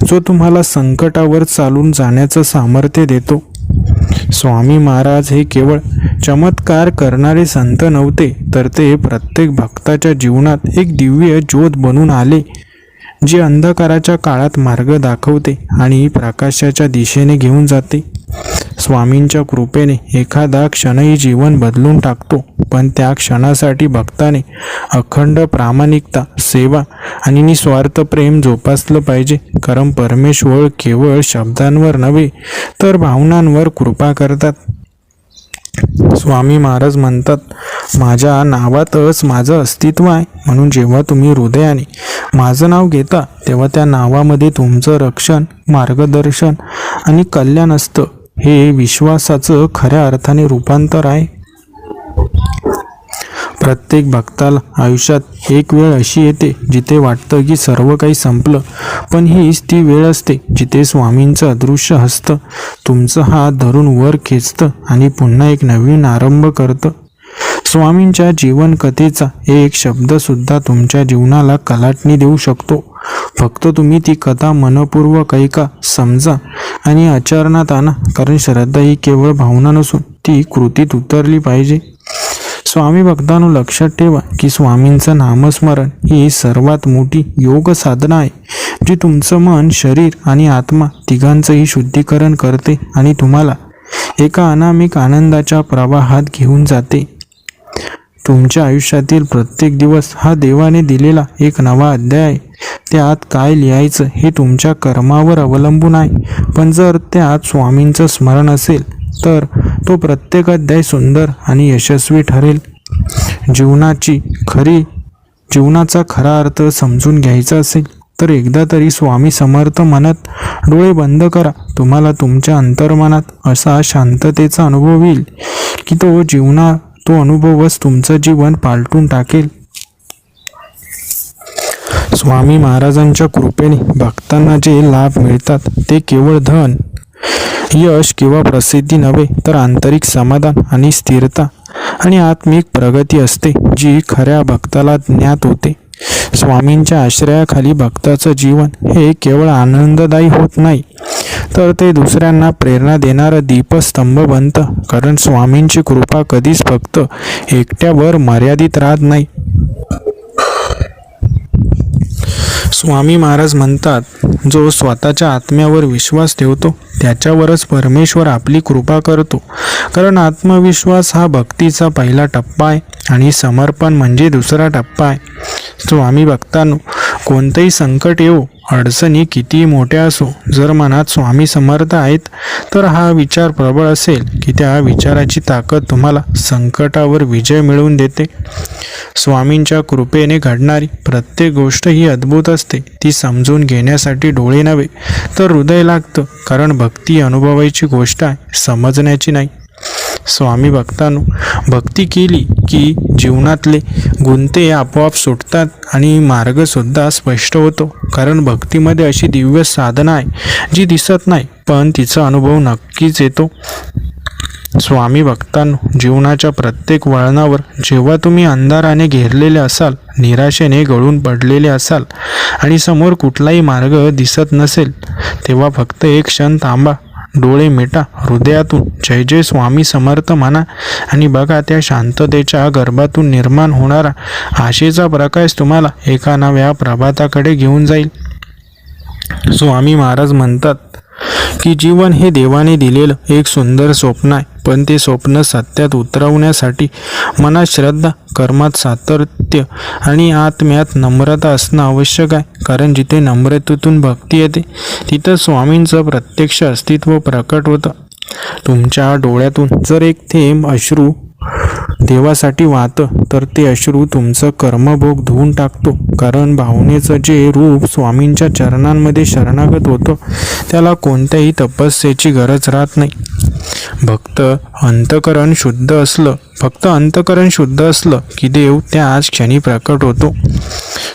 जो तुम्हाला संकटावर चालून जाण्याचं सामर्थ्य देतो. स्वामी महाराज हे केवळ चमत्कार करणारे संत नव्हते तर ते प्रत्येक भक्ताच्या जीवनात एक दिव्य ज्योत बनून आले, जे अंधकाराच्या काळात मार्ग दाखवते आणि प्रकाशाच्या दिशेने घेऊन जाते. स्वामींच्या कृपेने एखादा क्षणही जीवन बदलून टाकतो, पण त्या क्षणासाठी भक्ताने अखंड प्रामाणिकता, सेवा आणि निस्वार्थ प्रेम जोपासलं पाहिजे. कारण परमेश्वर केवळ शब्दांवर नव्हे तर भावनांवर कृपा करतात. स्वामी महाराज म्हणतात, माझ्या नावातच माझं अस्तित्व आहे. म्हणून जेव्हा तुम्ही हृदयाने माझं नाव घेता तेव्हा त्या नावामध्ये तुमचं रक्षण, मार्गदर्शन आणि कल्याण असतं. हे विश्वासाचं खऱ्या अर्थाने रूपांतर आहे. प्रत्येक भक्ताला आयुष्यात एक वेळ अशी येते जिथे वाटतं की सर्व काही संपलं, पण हीच ती वेळ असते जिथे स्वामींचं अदृश्य हस्त तुमचं हात धरून वर खेचतं आणि पुन्हा एक नवीन आरंभ करतं. स्वामींच्या जीवन कथेचा एक शब्दसुद्धा तुमच्या जीवनाला कलाटणी देऊ शकतो. फक्त तुम्ही ती कथा मनपूर्वक ऐका, समजा आणि आचरणात आणा. कारण श्रद्धा ही केवळ भावना नसून ती कृतीत उतरली पाहिजे. स्वामी भक्तांनो, लक्षात ठेवा की स्वामींचं नामस्मरण ही सर्वात मोठी योग साधना आहे, जी तुमचं मन, शरीर आणि आत्मा तिघांचंही शुद्धीकरण करते आणि तुम्हाला एका अनामिक आनंदाच्या प्रवाहात घेऊन जाते. तुमच्या आयुष्यातील प्रत्येक दिवस हा देवाने दिलेला एक नवा अध्याय आहे. त्यात काय लिहायचं हे तुमच्या कर्मावर अवलंबून आहे, पण जर त्यात स्वामींचं स्मरण असेल तर तो प्रत्येक अध्याय सुंदर आणि यशस्वी ठरेल. जीवनाचा खरा अर्थ समजून घ्यायचा असेल तर एकदा तरी स्वामी समर्थ म्हणत डोळे बंद करा. तुम्हाला तुमच्या अंतर्मनात असा शांततेचा अनुभव येईल की तो अनुभवच तुमचं जीवन पालटून टाकेल. स्वामी महाराजांच्या कृपेने भक्तांना जे लाभ मिळतात ते केवळ धन, यश किंवा प्रसिद्धी नव्हे, तर आंतरिक समाधान आणि स्थिरता आणि आत्मिक प्रगती असते, जी खऱ्या भक्ताला ज्ञात होते. स्वामींच्या आश्रयाखाली भक्ताचं जीवन हे केवळ आनंददायी होत नाही, तर ते दुसऱ्यांना प्रेरणा देणारं दीपस्तंभ बनतं. कारण स्वामींची कृपा कधीच फक्त एकट्यावर मर्यादित राहत नाही. स्वामी महाराज म्हणतात, जो स्वतःच्या आत्म्यावर विश्वास ठेवतो त्याच्यावरच परमेश्वर आपली कृपा करतो. कारण आत्मविश्वास हा भक्तीचा पहिला टप्पा आहे आणि समर्पण म्हणजे दुसरा टप्पा आहे. स्वामी भक्तांनो, कोणतंही संकट येवो, अडचणी कितीही मोठ्या असो, जर मनात स्वामी समर्थ आहेत तर हा विचार प्रबळ असेल की त्या विचाराची ताकद तुम्हाला संकटावर विजय मिळवून देते. स्वामींच्या कृपेने घडणारी प्रत्येक गोष्ट ही अद्भुत असते. ती समजून घेण्यासाठी डोळे नव्हे तर हृदय लागतं. कारण भक्ती अनुभवायची गोष्ट आहे, समजण्याची नाही. स्वामी भक्तांनो, भक्ती केली की जीवनातले गुंते आपोआप सुटतात आणि मार्गसुद्धा स्पष्ट होतो. कारण भक्तीमध्ये अशी दिव्य साधना आहे जी दिसत नाही, पण तिचा अनुभव नक्कीच येतो. स्वामी भक्तांनो, जीवनाच्या प्रत्येक वळणावर जेव्हा तुम्ही अंधाराने घेरलेले असाल, निराशेने गळून पडलेले असाल आणि समोर कुठलाही मार्ग दिसत नसेल, तेव्हा फक्त एक क्षण थांबा, डोळे मिटा, हृदयातून जय जय स्वामी समर्थ म्हणा आणि बघा त्या शांततेच्या गर्भातून निर्माण होणारा आशेचा प्रकाश तुम्हाला एका नव्या प्रभाताकडे घेऊन जाईल. स्वामी महाराज म्हणतात की जीवन हे देवाने दिलेलं एक सुंदर स्वप्न आहे, पण ते स्वप्न सत्यात उतरवण्यासाठी मनात श्रद्धा, कर्मात सातत्य आणि आत्म्यात नम्रता असणं आवश्यक आहे. कारण जिथे नम्रतेतून भक्ती येते तिथं स्वामींचं प्रत्यक्ष अस्तित्व प्रकट होतं. तुमच्या डोळ्यातून जर एक थेंब अश्रू देवासाठी वाहतं तर ते अश्रू तुमचं कर्मभोग धुवून टाकतो. कारण भावनेचं जे रूप स्वामींच्या चरणांमध्ये शरणागत होतं त्याला कोणत्याही तपस्येची गरज राहत नाही. फक्त अंतकरण शुद्ध असलं की देव त्याच क्षणी प्रकट होतो.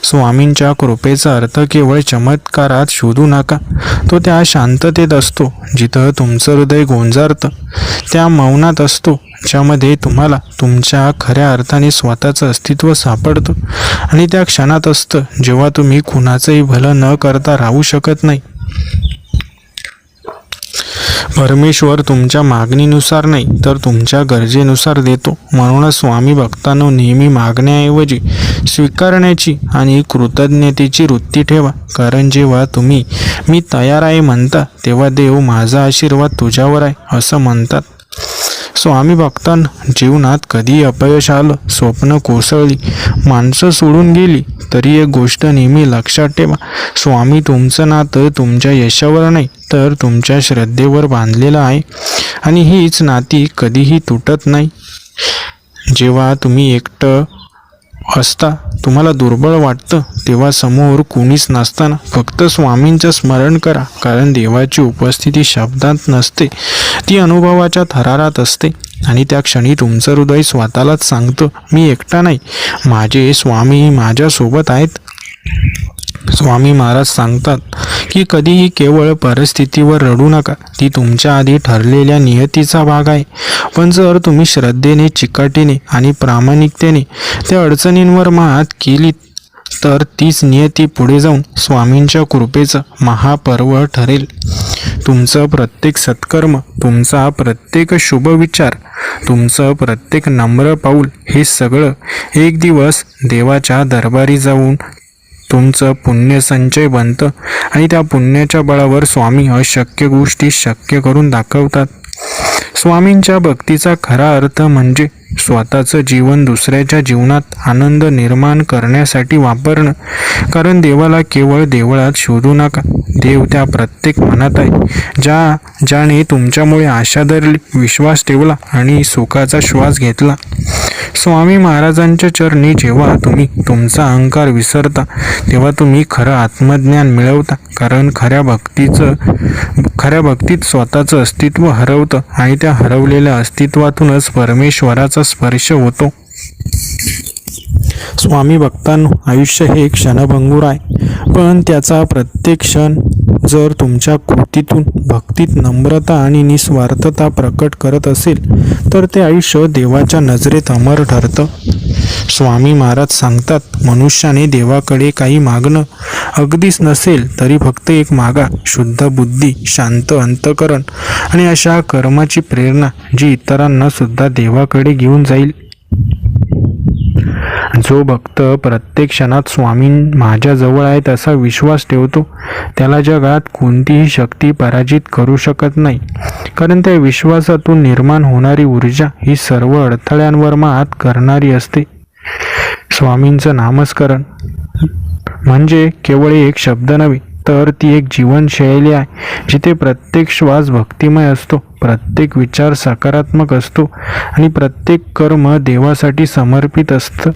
स्वामींच्या कृपेचा अर्थ केवळ चमत्कारात शोधू नका, तो त्या शांततेत असतो जिथं तुमचं हृदय गोंजारतं, त्या मौनात असतो ज्यामध्ये तुम्हाला तुमच्या खऱ्या अर्थाने स्वतःचं अस्तित्व सापडतं, आणि त्या क्षणात असतं जेव्हा तुम्ही कुणाचंही भलं न करता राहू शकत नाही. परमेश्वर तुमच्या मागणीनुसार नाही तर तुमच्या गरजेनुसार देतो. म्हणूनच स्वामी भक्तांनो, नेहमी मागण्याऐवजी स्वीकारण्याची आणि कृतज्ञतेची वृत्ती ठेवा. कारण जेव्हा तुम्ही मी तयार आहे म्हणता तेव्हा देव माझा आशीर्वाद तुझ्यावर आहे असं म्हणतात. स्वामी भक्तांना, जीवनात कधी अपयश आलं, स्वप्न कोसळली, माणसं सोडून गेली तरी एक गोष्ट नेहमी लक्षात ठेवा, स्वामी तुमचं नातं तुमच्या यशावर नाही तर तुमच्या श्रद्धेवर बांधलेलं आहे आणि हीच नाती कधीही तुटत नाही. जेव्हा तुम्ही एकटं असता, तुम्हाला दुर्बळ वाटतं, तेव्हा समोर कोणीच नसताना फक्त स्वामींचं स्मरण करा. कारण देवाची उपस्थिती शब्दात नसते, ती अनुभवाच्या थरारात असते आणि त्या क्षणी तुमचं हृदय स्वतःलाच सांगतं, मी एकटा नाही, माझे स्वामी माझ्यासोबत आहेत. स्वामी महाराज सांगतात की कधीही केवळ परिस्थितीवर रडू नका, ती तुमच्या आधी ठरलेल्या नियतीचा भाग आहे. पण जर तुम्ही श्रद्धेने, चिकाटीने आणि प्रामाणिकतेने त्या अडचणींवर मात केली तर तीच नियती पुढे जाऊन स्वामींच्या कृपेचं महापर्व ठरेल. तुमचं प्रत्येक सत्कर्म, तुमचा प्रत्येक शुभ विचार, तुमचं प्रत्येक नम्र पाऊल हे सगळं एक दिवस देवाच्या दरबारी जाऊन तुमचं पुण्यसंचय बनतं आणि त्या पुण्याच्या बळावर स्वामी अशक्य गोष्टी शक्य करून दाखवतात. स्वामींच्या भक्तीचा खरा अर्थ म्हणजे स्वतःचं जीवन दुसऱ्याच्या जीवनात आनंद निर्माण करण्यासाठी वापरणं. कारण देवाला केवळ देवळात शोधू नका, देव त्या प्रत्येक मनात आहे. ज्याने तुमच्यामुळे आशा धरली, विश्वास ठेवला आणि सुखाचा श्वास घेतला. स्वामी महाराजांच्या चरणी जेव्हा तुम्ही तुमचा अहंकार विसरता, तेव्हा तुम्ही खरं आत्मज्ञान मिळवता. कारण खऱ्या भक्तीत स्वतःचं अस्तित्व हरवतं आणि त्या हरवलेल्या अस्तित्वातूनच परमेश्वराचा स्पर्श होतो. स्वामी भक्तांनो, आयुष्य हे क्षणभंगूर आहे, पण त्याचा प्रत्येक क्षण जर तुमच्या कृतीतून भक्तीत नम्रता आणि निस्वार्थता प्रकट करत असेल, तर ते आयुष्य देवाच्या नजरेत अमर ठरतं. स्वामी महाराज सांगतात, मनुष्याने देवाकडे काही मागणं अगदीच नसेल तरी फक्त एक मागा, शुद्ध बुद्धी, शांत अंतःकरण आणि अशा कर्माची प्रेरणा जी इतरांना सुद्धा देवाकडे घेऊन जाईल. जो भक्त प्रत्येक क्षणात स्वामी माझ्याजवळ आहेत असा विश्वास ठेवतो, त्याला जगात कोणतीही शक्ती पराजित करू शकत नाही. कारण त्या विश्वासातून निर्माण होणारी ऊर्जा ही सर्व अडथळ्यांवर मात करणारी असते. स्वामींचं नामस्मरण म्हणजे केवळ एक शब्द नव्हे, तर ती एक जीवनशैली आहे, जिथे प्रत्येक श्वास भक्तिमय असतो, प्रत्येक विचार सकारात्मक असतो आणि प्रत्येक कर्म देवासाठी समर्पित असतं.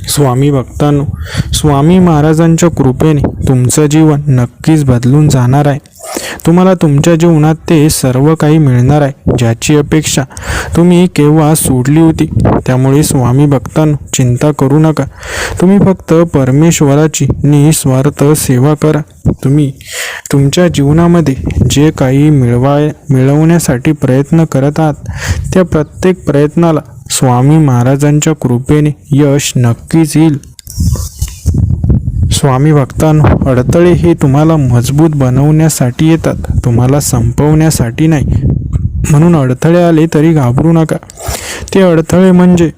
स्वामी भक्तांनो, स्वामी महाराजांच्या कृपेने तुमचं जीवन नक्कीच बदलून जाणार आहे. तुम्हाला तुमच्या जीवनात ते सर्व काही मिळणार आहे, ज्याची अपेक्षा तुम्ही केव्हा सोडली होती. त्यामुळे स्वामी भक्तांनो, चिंता करू नका. तुम्ही फक्त परमेश्वराची निस्वार्थ सेवा करा. तुम्ही तुमच्या जीवनामध्ये जे काही मिळवण्यासाठी प्रयत्न करत आहात, त्या प्रत्येक प्रयत्नाला स्वामी महाराजांच्या कृपेने यश नक्कीच येईल. स्वामी भक्तांनो, अडथळे हे तुम्हाला मजबूत बनवण्यासाठी येतात, तुम्हाला संपवण्यासाठी नाही. म्हणून अडथळे आले तरी घाबरू नका. ते अडथळे म्हणजे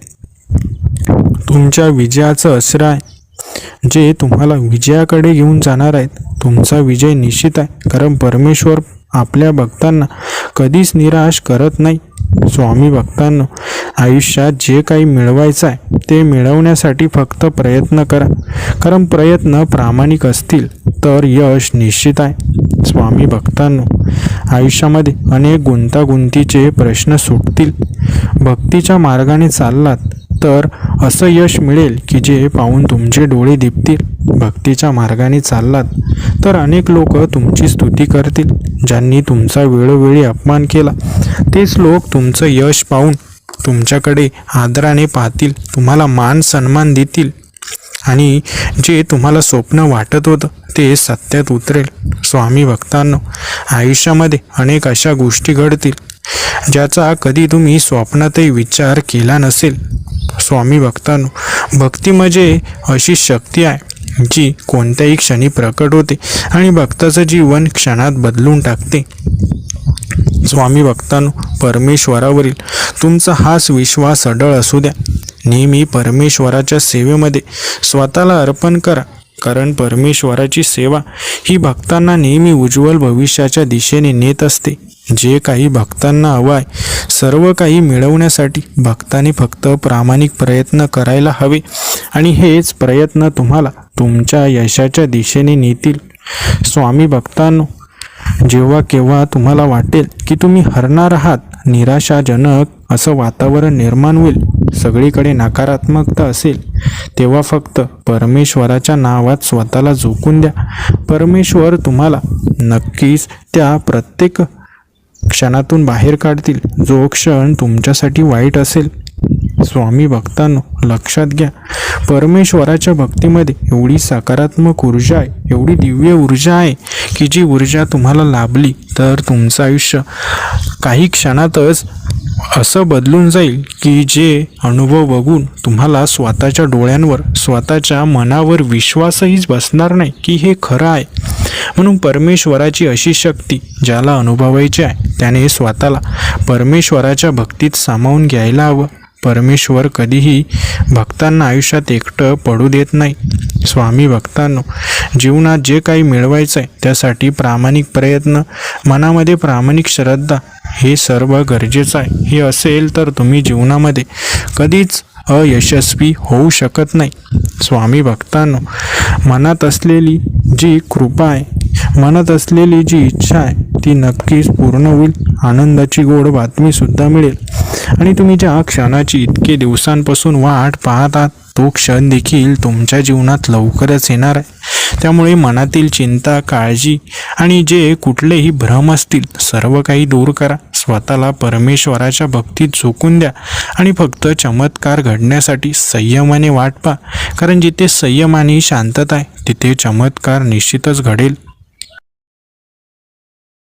तुमच्या विजयाचं अस्त्र आहे, जे तुम्हाला विजयाकडे घेऊन जाणार आहेत. तुमचा विजय निश्चित आहे, कारण परमेश्वर आपल्या भक्तांना कधीच निराश करत नाही. स्वामी भक्तांनो, आयुष्यात जे काही मिळवायचं आहे ते मिळवण्यासाठी फक्त प्रयत्न करा. कारण प्रयत्न प्रामाणिक असतील तर यश निश्चित आहे. स्वामी भक्तांनो, आयुष्यामध्ये अनेक गुंतागुंतीचे प्रश्न सुटतील. भक्तीच्या मार्गाने चाललात तर असं यश मिळेल की जे पाहून तुमचे डोळे दिपतील. भक्तीच्या मार्गाने चाललात तर अनेक लोक तुमची स्तुती करतील. ज्यांनी तुमचा वेळोवेळी अपमान केला, तेच लोक तुमचं यश पाहून तुमच्याकडे आदराने पाहतील, तुम्हाला मान सन्मान देतील आणि जे तुम्हाला स्वप्न वाटत होतं ते सत्यात उतरेल. स्वामी भक्तांनो, आयुष्यामध्ये अनेक अशा गोष्टी घडतील ज्याचा कधी तुम्ही स्वप्नातही विचार केला नसेल. स्वामी भक्तांनो, भक्ती म्हणजे अशी शक्ती आहे जी कोणत्याही क्षणी प्रकट होते आणि भक्ताचं जीवन क्षणात बदलून टाकते. स्वामी भक्तांनो, परमेश्वरावरील तुमचा हाच विश्वास अढळ असू द्या. नेहमी परमेश्वराच्या सेवेमध्ये स्वतःला अर्पण करा, कारण परमेश्वराची सेवा ही भक्तांना नेहमी उज्ज्वल भविष्याच्या दिशेने नेत असते. जे काही भक्तांना हवं आहे, सर्व काही मिळवण्यासाठी भक्तांनी फक्त प्रामाणिक प्रयत्न करायला हवे आणि हेच प्रयत्न तुम्हाला तुमच्या यशाच्या दिशेने नेतील. स्वामी भक्तांनो, जेव्हा केव्हा तुम्हाला वाटेल की तुम्ही हरणार आहात, निराशाजनक असं वातावरण निर्माण होईल, सगळीकडे नकारात्मकता असेल, तेव्हा फक्त परमेश्वराच्या नावात स्वतःला झोकून द्या. परमेश्वर तुम्हाला नक्कीच त्या प्रत्येक क्षणातून बाहेर काढतील, जो क्षण तुमच्यासाठी वाईट असेल. स्वामी भक्तांनो, लक्षात घ्या, परमेश्वराच्या भक्तीमध्ये एवढी सकारात्मक ऊर्जा आहे, एवढी दिव्य ऊर्जा आहे की जी ऊर्जा तुम्हाला लाभली तर तुमचं आयुष्य काही क्षणातच असं बदलून जाईल की जे अनुभव बघून तुम्हाला स्वतःच्या डोळ्यांवर, स्वतःच्या मनावर विश्वासहीच बसणार नाही की हे खरं आहे. म्हणून परमेश्वराची अशी शक्ती ज्याला अनुभवायची आहे त्याने स्वतःला परमेश्वराच्या भक्तीत सामावून घ्यायला हवं. परमेश्वर कधीही भक्तांना आयुष्यात एकटं पडू देत नाही. स्वामी भक्तांनो, जीवनात जे काही मिळवायचं आहे त्यासाठी प्रामाणिक प्रयत्न, मनामध्ये प्रामाणिक श्रद्धा हे सर्व गरजेचं आहे. हे असेल तर तुम्ही जीवनामध्ये कधीच अयशस्वी होऊ शकत नाही. स्वामी भक्तांनो, मनात असलेली जी कृपा आहे, मनात असलेली जी इच्छा आहे ती नक्कीच पूर्ण होईल. आनंदाची गोड बातमीसुद्धा मिळेल आणि तुम्ही ज्या क्षणाची इतके दिवसांपासून वाट पाहत आहात तो क्षण देखील तुमच्या जीवनात लवकरच येणार आहे. त्यामुळे मनातील चिंता, काळजी आणि जे कुठलेही भ्रम असतील सर्व काही दूर करा. स्वतःला परमेश्वराच्या भक्तीत झोकून द्या आणि फक्त चमत्कार घडण्यासाठी संयमाने वाट पहा. कारण जिथे संयम आणि शांतता आहे तिथे चमत्कार निश्चितच घडेल.